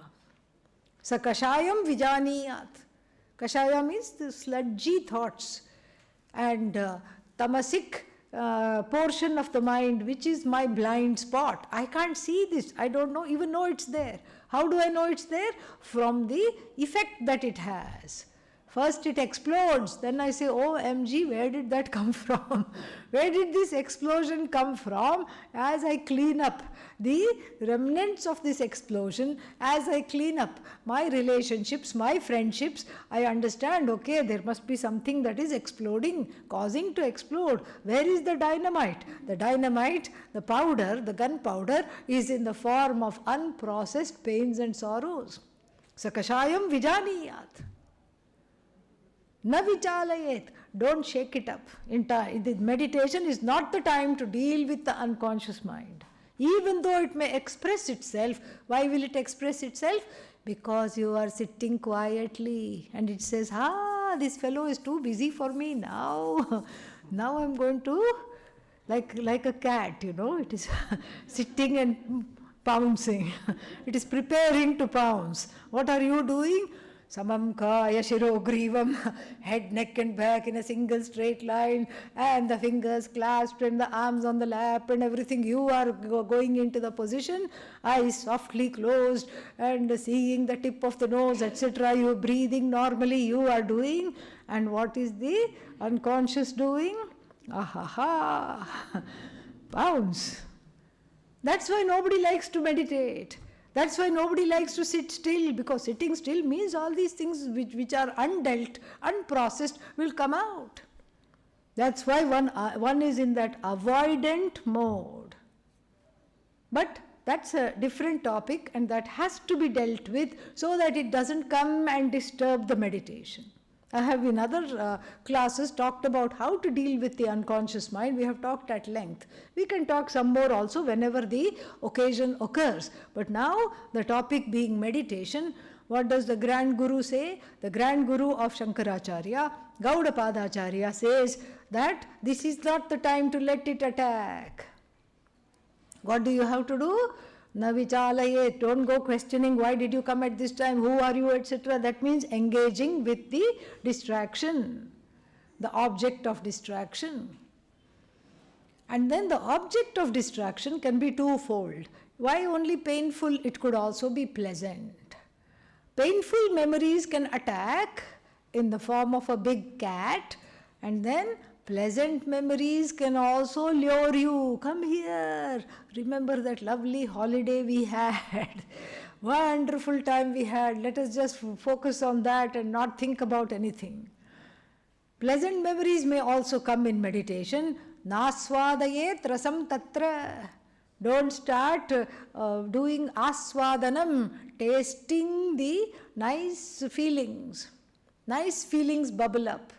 Sakashayam vijaniyat. Kashaya means the sludgy thoughts and tamasic portion of the mind, which is my blind spot. I can't see this. I don't even know it's there. How do I know it's there? From the effect that it has. First it explodes, then I say, oh MG, where did that come from? Where did this explosion come from? As I clean up the remnants of this explosion, as I clean up my relationships, my friendships, I understand, okay, there must be something that is exploding, causing to explode. Where is the dynamite? The dynamite, the powder, the gunpowder is in the form of unprocessed pains and sorrows. Sakashayam vijaniyat. Na vichalayet. Don't shake it up. The meditation is not the time to deal with the unconscious mind. Even though it may express itself, why will it express itself? Because you are sitting quietly and it says, this fellow is too busy for me now. Now I'm going to, like a cat, it is sitting and pouncing. It is preparing to pounce. What are you doing? Samam kaya shiro grivam, head, neck and back in a single straight line, and the fingers clasped and the arms on the lap and everything. You are going into the position, eyes softly closed and seeing the tip of the nose, etc. You are breathing normally, you are doing. And what is the unconscious doing? Pounce. That's why nobody likes to meditate. That's why nobody likes to sit still, because sitting still means all these things which are undealt, unprocessed will come out. That's why one is in that avoidant mode. But that's a different topic and that has to be dealt with so that it doesn't come and disturb the meditation. I have in other classes talked about how to deal with the unconscious mind. We have talked at length. We can talk some more also whenever the occasion occurs. But now the topic being meditation, what does the Grand Guru say? The Grand Guru of Shankaracharya, Gaudapadacharya, says that this is not the time to let it attack. What do you have to do? Na vichalayet. Don't go questioning why did you come at this time, who are you, etc. That means engaging with the distraction, the object of distraction. And then the object of distraction can be twofold. Why only painful? It could also be pleasant. Painful memories can attack in the form of a big cat, and then pleasant memories can also lure you. Come here. Remember that lovely holiday we had. Wonderful time we had. Let us just focus on that and not think about anything. Pleasant memories may also come in meditation. Naswadayet rasam tatra. Don't start doing aswadanam, tasting the nice feelings. Nice feelings bubble up.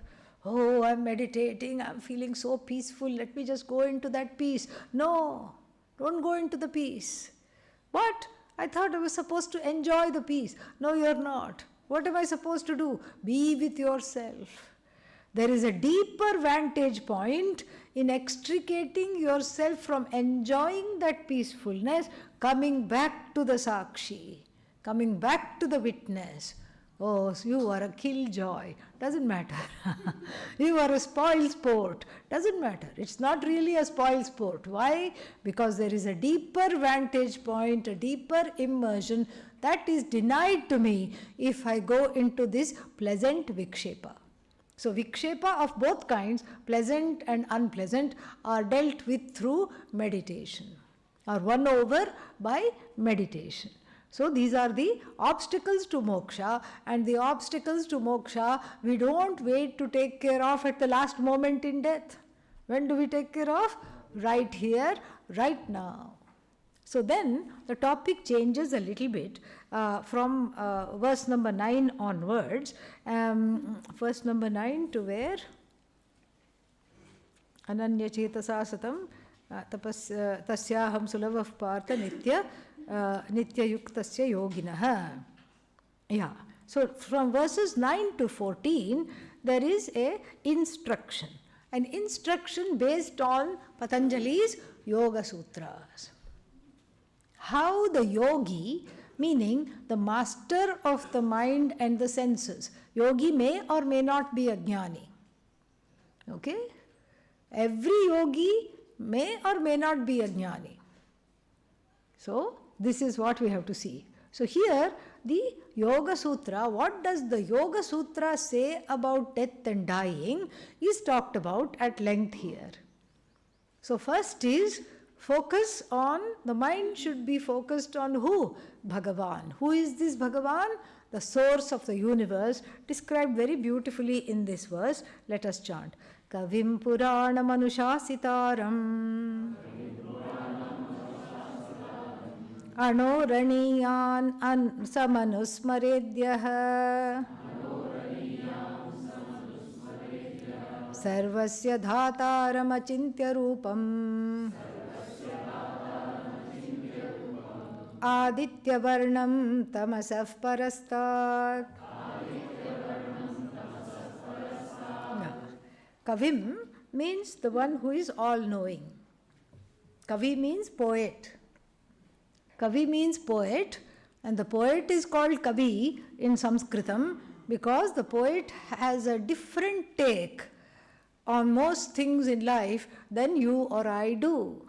Oh, I'm meditating, I'm feeling so peaceful, let me just go into that peace. No, don't go into the peace. What? I thought I was supposed to enjoy the peace. No, you're not. What am I supposed to do? Be with yourself. There is a deeper vantage point in extricating yourself from enjoying that peacefulness, coming back to the Sakshi, coming back to the witness. Oh, you are a killjoy. Doesn't matter. You are a spoil sport. Doesn't matter. It's not really a spoil sport. Why? Because there is a deeper vantage point, a deeper immersion that is denied to me if I go into this pleasant vikshepa. So vikshepa of both kinds, pleasant and unpleasant, are dealt with through meditation. or won over by meditation. So these are the obstacles to moksha, and the obstacles to moksha we don't wait to take care of at the last moment in death. When do we take care of? Right here, right now. So then the topic changes a little bit from verse number 9 onwards. Verse number 9 to where? Ananya chetasa satam tasyaham sulavah partha nitya yuktasya yoginah. Yeah. So from verses 9 to 14, there is a instruction. An instruction based on Patanjali's Yoga Sutras. How the yogi, meaning the master of the mind and the senses, yogi may or may not be a jnani. Okay? Every yogi may or may not be a jnani. So, this is what we have to see. So, here the Yoga Sutra, what does the Yoga Sutra say about death and dying is talked about at length here. So, first is focus on, the mind should be focused on who? Bhagavan. Who is this Bhagavan? The source of the universe, described very beautifully in this verse. Let us chant. Kavim Purana Manushasitaram Anoraniyan Samanusmaredyah Sarvasya Dhataram Achintya Rupam Aditya Varnam Tamasaf Parastat. Kavim means the one who is all-knowing. Kavi means poet. Kavi means poet, and the poet is called Kavi in Sanskritam because the poet has a different take on most things in life than you or I do.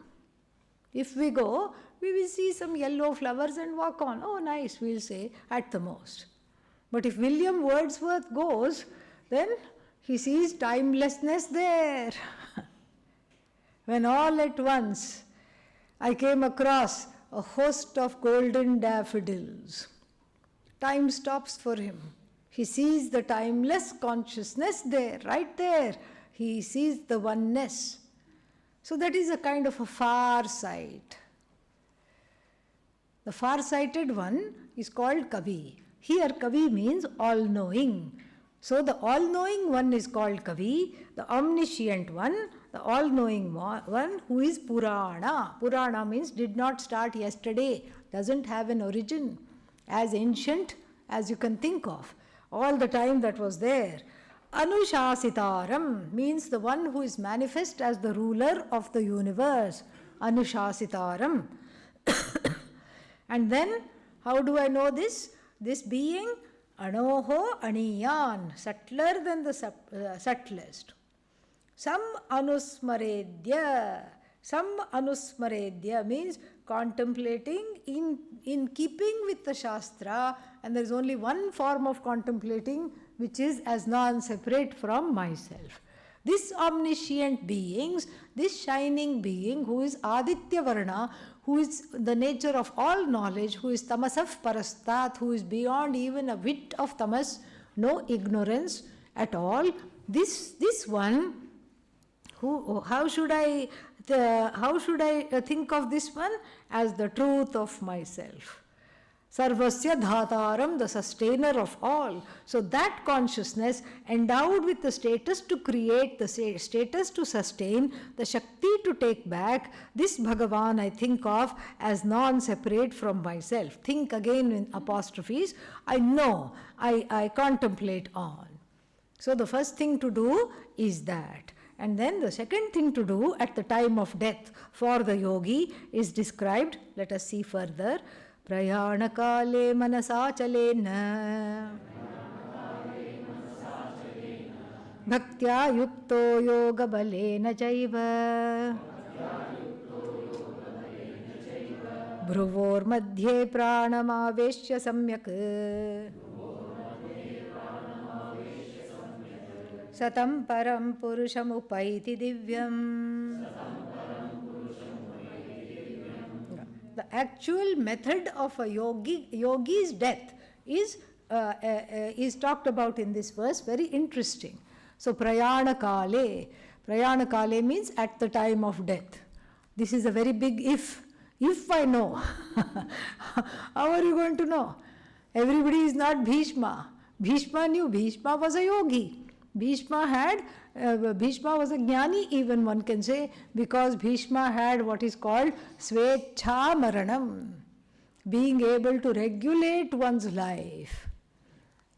If we go, we will see some yellow flowers and walk on. Oh, nice, we'll say, at the most. But if William Wordsworth goes, then he sees timelessness there. When all at once I came across a host of golden daffodils, time stops for him. He sees the timeless consciousness there, right there. He sees the oneness. So that is a kind of a far sight. The far-sighted one is called Kavi. Here Kavi means all-knowing. So the all-knowing one is called Kavi, the omniscient one, the all-knowing one who is Purana. Purana means did not start yesterday, doesn't have an origin, as ancient as you can think of, all the time that was there. Anushasitaram means the one who is manifest as the ruler of the universe. Anushasitaram. And then, how do I know this? This being Anoho Aniyan, subtler than the subtlest. Some Anusmaredya means contemplating in keeping with the Shastra, and there is only one form of contemplating which is as non-separate from myself. This omniscient beings, this shining being who is Aditya Varna, who is the nature of all knowledge, who is Tamasaf Parastat, who is beyond even a whit of tamas, no ignorance at all. This one, how should I think of this one? As the truth of myself. Sarvasya Dhataram, the sustainer of all. So that consciousness endowed with the status to create, the status to sustain, the Shakti to take back, this Bhagavan I think of as non-separate from myself. Think again in apostrophes. I know, I contemplate on. So the first thing to do is that. And then the second thing to do at the time of death for the yogi is described. Let us see further. Prayanakale manasachalena bhaktya yukto yoga balena chaiva bhruvor madhye pranamaveshya samyak satam param purusham upaiti divyam the actual method of a yogi's death is talked about in this verse. Very interesting. So prayana kale means at the time of death. This is a very big if. If I know, how are you going to know? Everybody is not Bhishma. Bhishma knew. Bhishma was a yogi. Bhishma was a jnani, even one can say, because Bhishma had what is called Svecha Maranam, being able to regulate one's life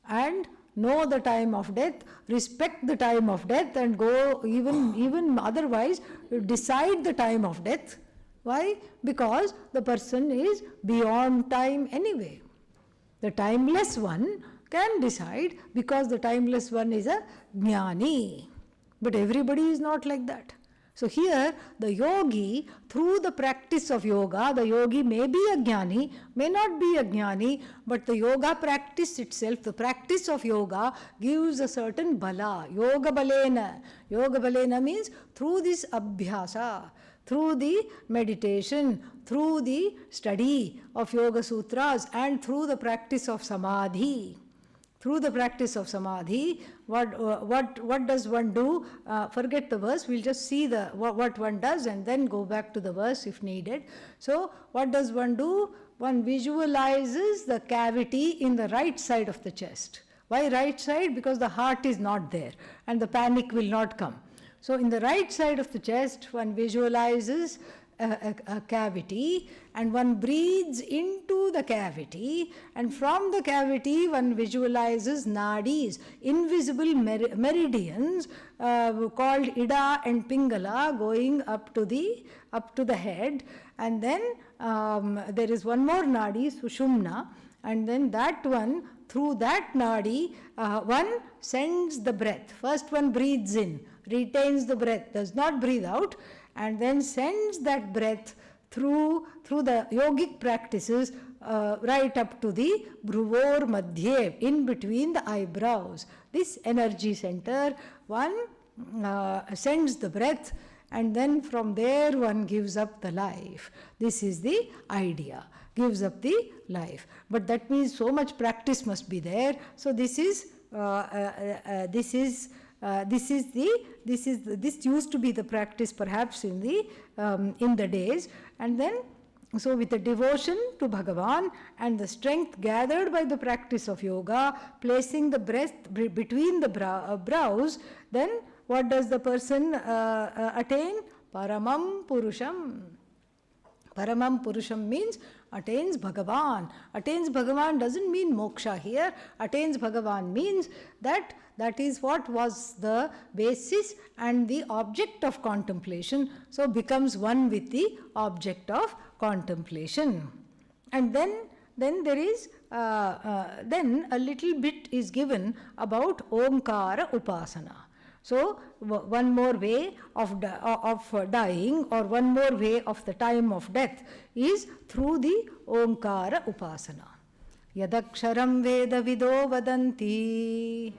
and know the time of death, respect the time of death, and go even otherwise decide the time of death. Why? Because the person is beyond time anyway. The timeless one can decide because the timeless one is a jnani. But everybody is not like that. So here, the yogi, through the practice of yoga, the yogi may be a jnani, may not be a jnani, but the yoga practice itself, the practice of yoga, gives a certain bala. Yoga balena. Yoga balena means through this abhyasa, through the meditation, through the study of Yoga Sutras, and through the practice of Samadhi. Through the practice of Samadhi, what does one do? Forget the verse, we'll just see what one does and then go back to the verse if needed. So, what does one do? One visualizes the cavity in the right side of the chest. Why right side? Because the heart is not there and the panic will not come. So in the right side of the chest, one visualizes a cavity and one breathes into the cavity, and from the cavity one visualizes nadis, invisible meridians called Ida and Pingala, going up to the head, and then there is one more nadi, Sushumna, and then that one, through that nadi, one sends the breath. First one breathes in, retains the breath, does not breathe out, and then sends that breath through the yogic practices right up to the Bruvor Madhye, in between the eyebrows. This energy center, one sends the breath, and then from there one gives up the life. This is the idea, gives up the life. But that means so much practice must be there. So this used to be the practice perhaps in the days, and then so with the devotion to Bhagavan and the strength gathered by the practice of yoga, placing the breath between the brows, then what does the person attain? Paramam Purusham. Paramam Purusham means attains Bhagavan. Attains Bhagavan doesn't mean moksha here. Attains Bhagavan means that is what was the basis and the object of contemplation. So becomes one with the object of contemplation. And then there is then a little bit is given about Omkara Upasana. So one more way of dying, or one more way of the time of death, is through the Omkara Upasana. Yadaksharam Veda Vido Vadanti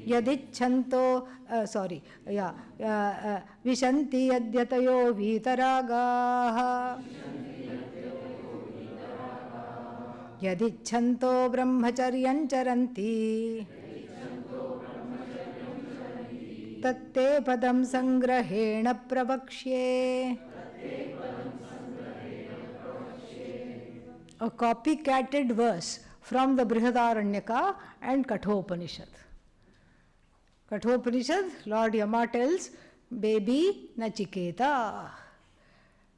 Yadichanto Vishanti Yadyatayo Vitaragaha Yadichanto Brahmacharyan Charanti Tatte Padam Sangrahena Pravakshe. A copycatted verse from the Brihadaranyaka and Kathopanishad. Kathopanishad, Lord Yama tells, baby Nachiketa.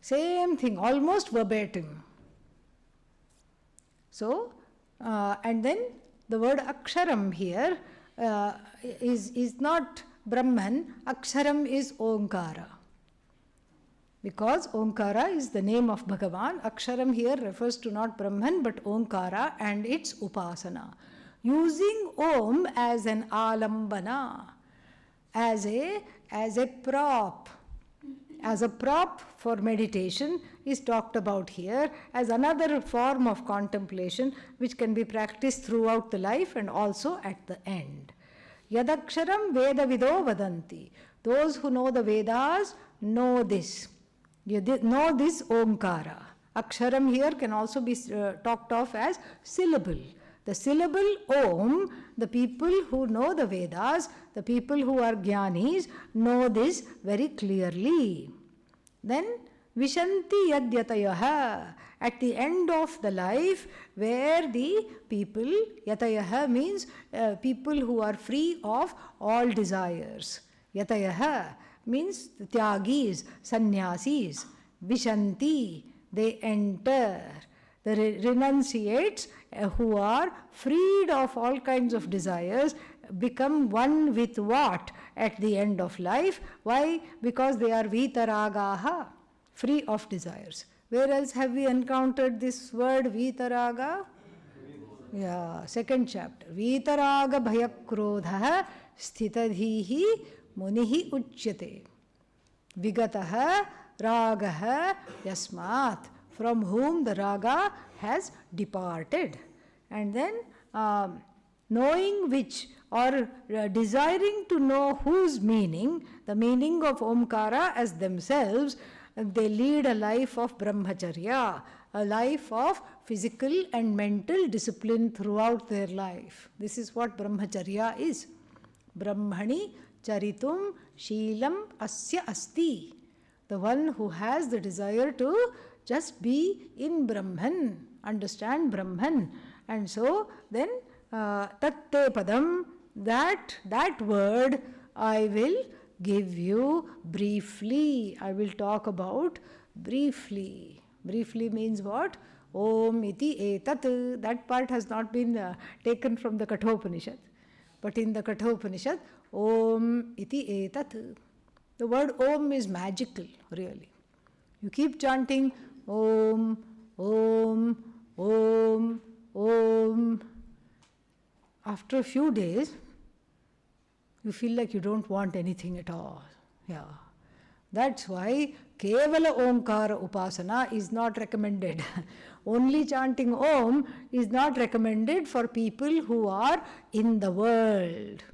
Same thing, almost verbatim. So, and then the word Aksharam here is not Brahman, Aksharam is Omkara. Because Omkara is the name of Bhagavan, Aksharam here refers to not Brahman but Omkara and its Upasana. Using Om as an alambana, as a prop. As a prop for meditation is talked about here as another form of contemplation which can be practiced throughout the life and also at the end. Yadaksharam Veda Vido Vadanti. Those who know the Vedas know this. You know this Omkara. Aksharam here can also be talked of as syllable. The syllable Om, the people who know the Vedas, the people who are Jnanis, know this very clearly. Then, Vishanti Yadyatayaha. At the end of the life, where the people, Yatayaha means people who are free of all desires. Yatayaha means the Tyagis, Sannyasis. Vishanti, they enter. The renunciates who are freed of all kinds of desires become one with what at the end of life? Why? Because they are vitaragaha, free of desires. Where else have we encountered this word vitaraga? Yeah, second chapter. Vitaraga bhayakrodha sthitadhihi munihi uchyate. Vigataha ragaha yasmat, from whom the raga has departed. And then knowing which, or desiring to know whose meaning, the meaning of Omkara as themselves, they lead a life of brahmacharya, a life of physical and mental discipline throughout their life. This is what brahmacharya is. Brahmani charitum sheelam asya asti. The one who has the desire to just be in Brahman, understand Brahman. And so then tatte padam, that word I will give you briefly. I will talk about briefly. Briefly means what? Om iti etat. That part has not been taken from the Kathopanishad. But in the Kathopanishad, Om iti etat. The word Om is magical, really. You keep chanting Om, Om, Om, Om. After a few days, you feel like you don't want anything at all. Yeah. That's why Kevala Omkara Upasana is not recommended. Only chanting Om is not recommended for people who are in the world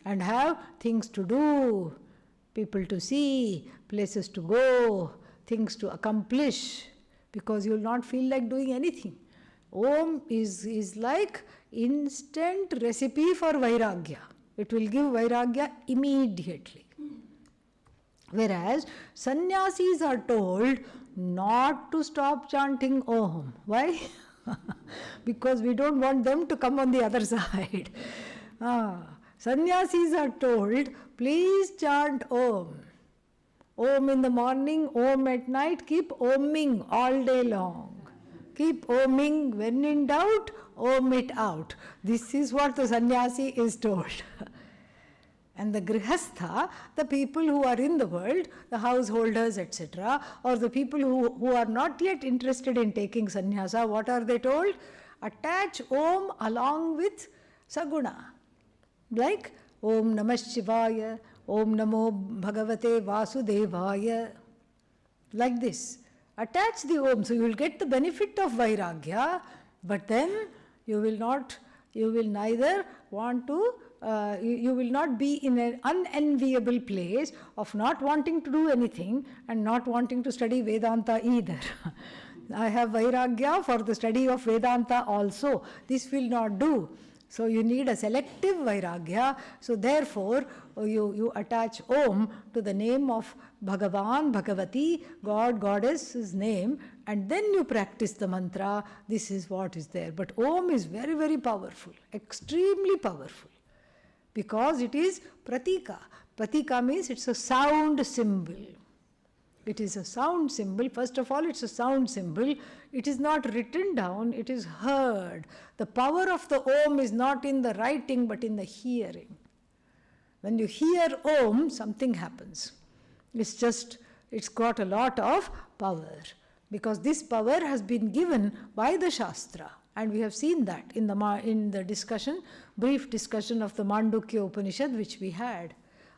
and have things to do, people to see, places to go, things to accomplish, because you will not feel like doing anything. Om is like instant recipe for Vairagya. It will give Vairagya immediately. Whereas sannyasis are told not to stop chanting Om. Why? Because we don't want them to come on the other side. Sannyasis are told, please chant Om. Om in the morning, Om at night, keep Oming all day long. Keep Oming, when in doubt, Om it out. This is what the sannyasi is told. And the grihastha, the people who are in the world, the householders, etc., or the people who are not yet interested in taking sannyasa, what are they told? Attach Om along with Saguna. Like Om Namah Shivaya, Om Namo Bhagavate Vasudevaya. Like this. Attach the Om, so you will get the benefit of Vairagya, but then you will neither want to, you will not be in an unenviable place of not wanting to do anything and not wanting to study Vedanta either. I have Vairagya for the study of Vedanta also. This will not do. So you need a selective Vairagya. So therefore, you attach Om to the name of Bhagavan, Bhagavati, God, Goddess's name, and then you practice the mantra. This is what is there. But Om is very, very powerful, extremely powerful, because it is pratika. Pratika means it's a sound symbol. It is a sound symbol. First of all, it's a sound symbol. It is not written down, it is heard. The power of the Om is not in the writing, but in the hearing. When you hear Om, something happens. It's got a lot of power. Because this power has been given by the Shastra. And we have seen that in the discussion, brief discussion of the Mandukya Upanishad, which we had.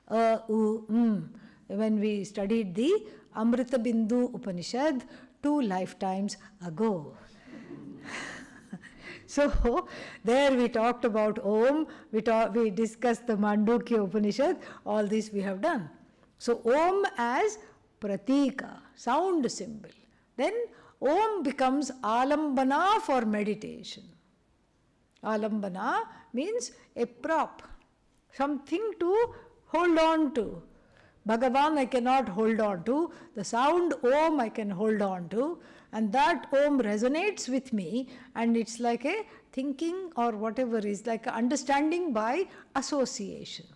When we studied the Amrita Bindu Upanishad 2 lifetimes ago. So, there we talked about Om, we discussed the Mandukya Upanishad, all this we have done. So, Om as pratika, sound symbol. Then Om becomes alambana for meditation. Alambana means a prop, something to hold on to. Bhagavan I cannot hold on to, the sound Om I can hold on to, and that Om resonates with me, and it's like a thinking or whatever is like understanding by association.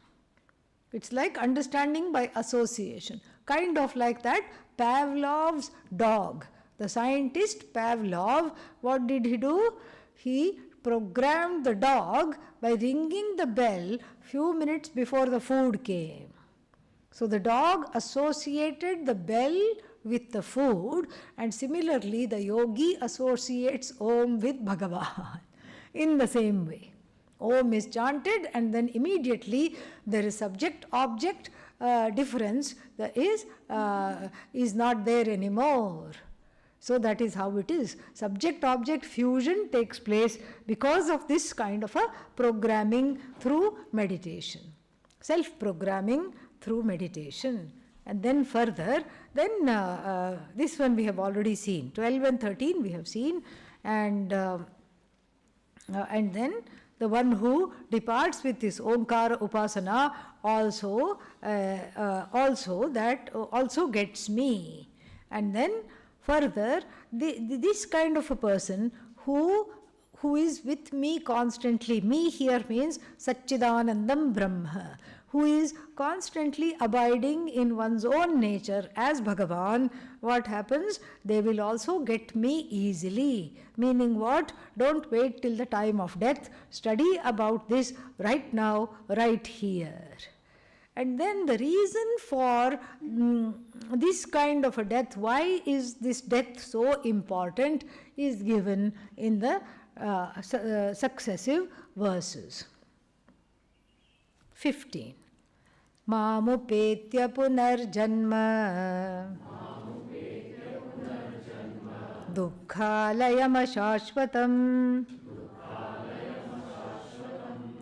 It's like understanding by association, kind of like that Pavlov's dog. The scientist Pavlov, what did he do? He programmed the dog by ringing the bell few minutes before the food came. So the dog associated the bell with the food, and similarly the yogi associates Om with Bhagavan in the same way. Om is chanted and then immediately there is subject-object difference that is not there anymore. So that is how it is. Subject-object fusion takes place because of this kind of a programming through meditation. Self-programming through meditation. And then further, then this one we have already seen. 12 and 13 we have seen. And then the one who departs with this Omkara Upasana also gets me. And then further, this kind of a person who is with me constantly, me here means Satchidanandam Brahma, who is constantly abiding in one's own nature as Bhagavan, what happens? They will also get me easily. Meaning what? Don't wait till the time of death. Study about this right now, right here. And then the reason for this kind of a death, why is this death so important, is given in the successive verses. 15. Mamupetya punarjanma dukkhalayam ashashvatam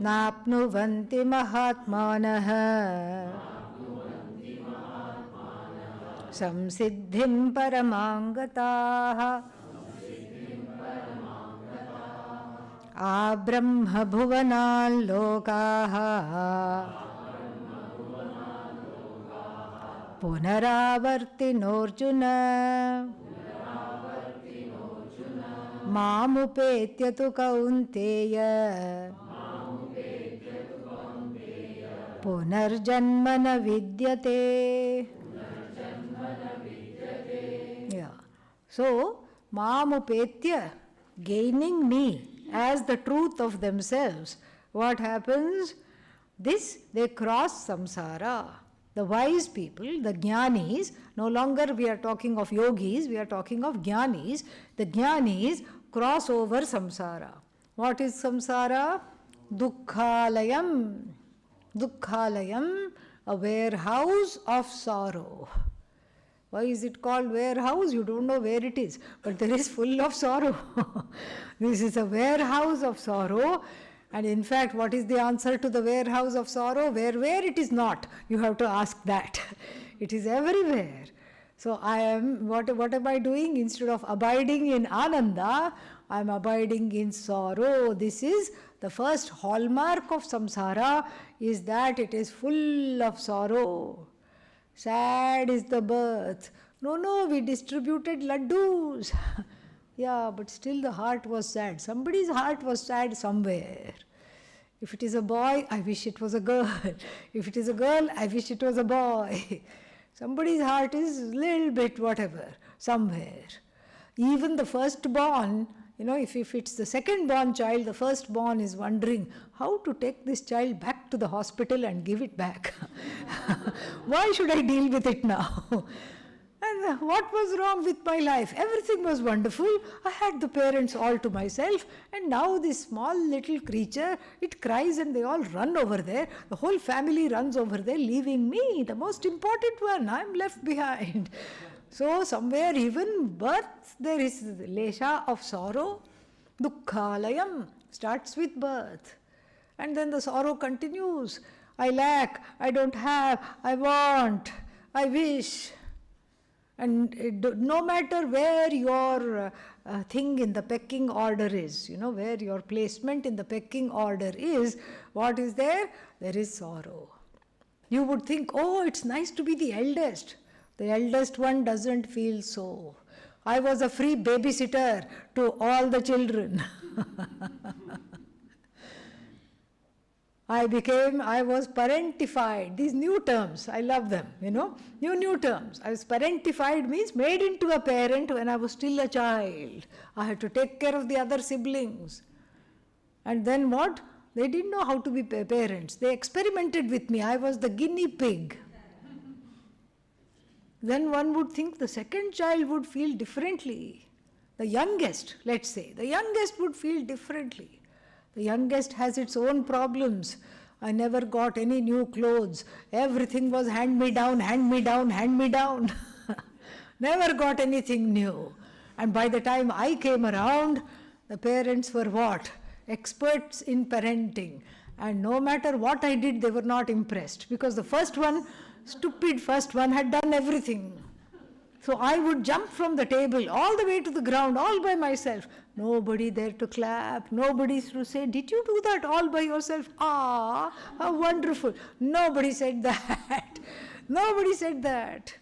napnuvanti mahatmanah samsiddhim paramangataah abrahma bhuvanal lokaah punaravartinorjuna mamupetya tu kaunteya punarjanmana vidyate. Yeah. So, mamupetya, gaining me as the truth of themselves, what happens? They cross samsara. The wise people, the jnanis, no longer we are talking of yogis, we are talking of jnanis. The jnanis cross over samsara. What is samsara? Dukkhalayam. Dukkhalayam, a warehouse of sorrow. Why is it called warehouse? You don't know where it is, but there is full of sorrow. This is a warehouse of sorrow. And in fact, what is the answer to the warehouse of sorrow? Where it is not, you have to ask that. It is everywhere. So what am I doing? Instead of abiding in Ananda, I am abiding in sorrow. This is the first hallmark of samsara, is that it is full of sorrow. Sad is the birth. No, we distributed laddus. Yeah, but still the heart was sad. Somebody's heart was sad somewhere. If it is a boy, I wish it was a girl. If it is a girl, I wish it was a boy. Somebody's heart is a little bit whatever, somewhere. Even the firstborn, if it's the second-born child, the firstborn is wondering how to take this child back to the hospital and give it back. Why should I deal with it now? And what was wrong with my life? Everything was wonderful. I had the parents all to myself, and now this small little creature, it cries and they all run over there. The whole family runs over there, leaving me, the most important one. I'm left behind. So somewhere even birth, there is lesha of sorrow. Dukkhalayam starts with birth. And then the sorrow continues. I lack, I don't have, I want, I wish. And no matter where your thing in the pecking order is, where your placement in the pecking order is, what is there? There is sorrow. You would think, oh, it's nice to be the eldest. The eldest one doesn't feel so. I was a free babysitter to all the children. I was parentified. These new terms, I love them, New terms. I was parentified means made into a parent when I was still a child. I had to take care of the other siblings. And then what? They didn't know how to be parents. They experimented with me. I was the guinea pig. Then one would think the second child would feel differently. The youngest, let's say, the youngest would feel differently. The youngest has its own problems. I never got any new clothes. Everything was hand me down, hand me down, hand me down. Never got anything new. And by the time I came around, the parents were what? Experts in parenting. And no matter what I did, they were not impressed. Because the first one, stupid first one, had done everything. So I would jump from the table all the way to the ground all by myself. Nobody there to clap. Nobody to say, did you do that all by yourself? Ah, how wonderful. Nobody said that. Nobody said that.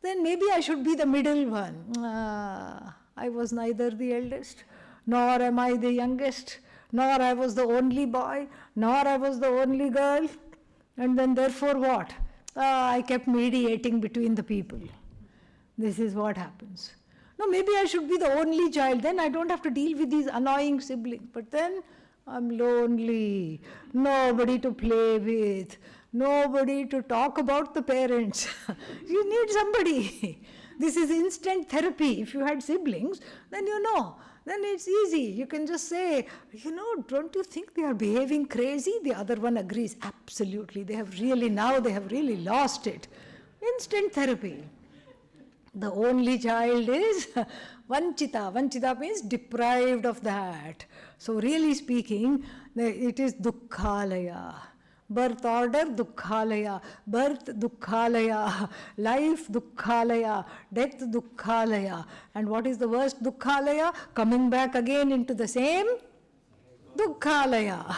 Then maybe I should be the middle one. I was neither the eldest, nor am I the youngest, nor I was the only boy, nor I was the only girl. And then therefore what? I kept mediating between the people. This is what happens. No, maybe I should be the only child, then I don't have to deal with these annoying siblings. But then I'm lonely, nobody to play with, nobody to talk about the parents. You need somebody. This is instant therapy. If you had siblings, then then it's easy. You can just say, don't you think they are behaving crazy? The other one agrees, absolutely. They have really lost it. Instant therapy. The only child is vanchita. Vanchita means deprived of that. So really speaking, it is dukkhalaya. Birth order, dukkhalaya. Birth, dukkhalaya. Life, dukkhalaya. Death, dukkhalaya. And what is the worst dukkhalaya? Coming back again into the same dukkhalaya.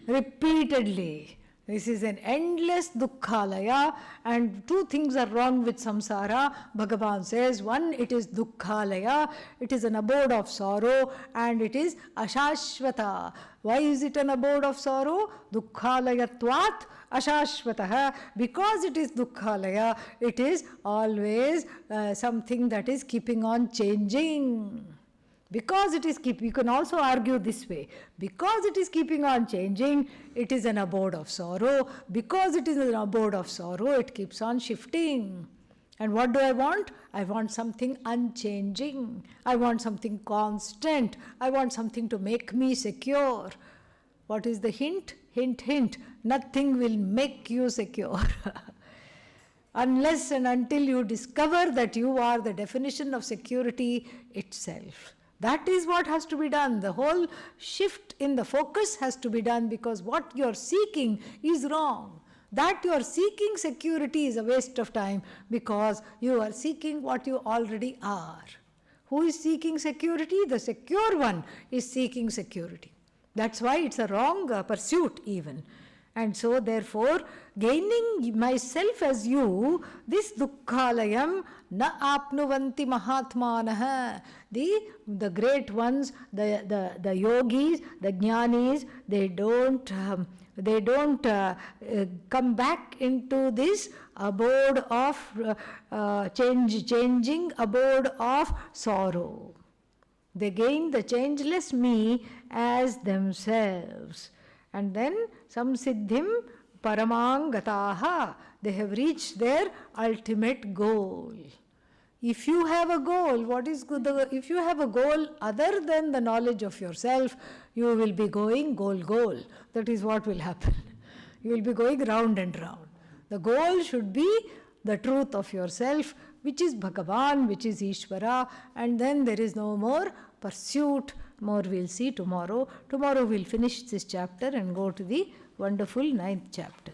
Repeatedly. This is an endless dukkhalaya, and two things are wrong with samsara. Bhagavan says, one, it is dukkhalaya, it is an abode of sorrow, and it is ashashvata. Why is it an abode of sorrow? Dukkhalayatvat ashashvatah. Because it is dukkhalaya, it is always something that is keeping on changing. Because it is you can also argue this way. Because it is keeping on changing, it is an abode of sorrow. Because it is an abode of sorrow, it keeps on shifting. And what do I want? I want something unchanging. I want something constant. I want something to make me secure. What is the hint? Hint, hint. Nothing will make you secure. Unless and until you discover that you are the definition of security itself. That is what has to be done. The whole shift in the focus has to be done, because what you are seeking is wrong. That you are seeking security is a waste of time, because you are seeking what you already are. Who is seeking security? The secure one is seeking security. That's why it's a wrong pursuit even. And so therefore, gaining myself as you, this dukkhalayam na apnuvanti mahatmanah. The great ones, the yogis, the jnanis, they don't come back into this abode of changing abode of sorrow. They gain the changeless me as themselves. And then samsiddhim paramangataha. They have reached their ultimate goal. If you have a goal, if you have a goal other than the knowledge of yourself, you will be going goal. That is what will happen. You will be going round and round. The goal should be the truth of yourself, which is Bhagavan, which is Ishvara, and then there is no more pursuit. More we'll see tomorrow. Tomorrow we'll finish this chapter and go to the wonderful 9th chapter.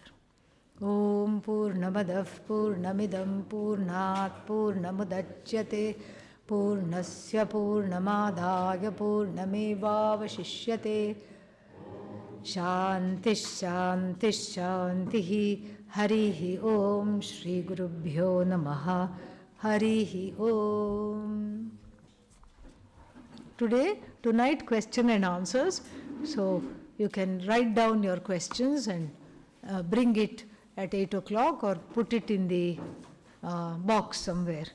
Om Purnamadav Purnamidam Purnat Purnamudachyate Purnasya Purnamadaya Purnamevavashishyate Shanti Shanti Shanti Harihi Om Shri Gurubhyo Namaha Harihi Om. Tonight question and answers. So you can write down your questions and bring it at 8 o'clock or put it in the box somewhere.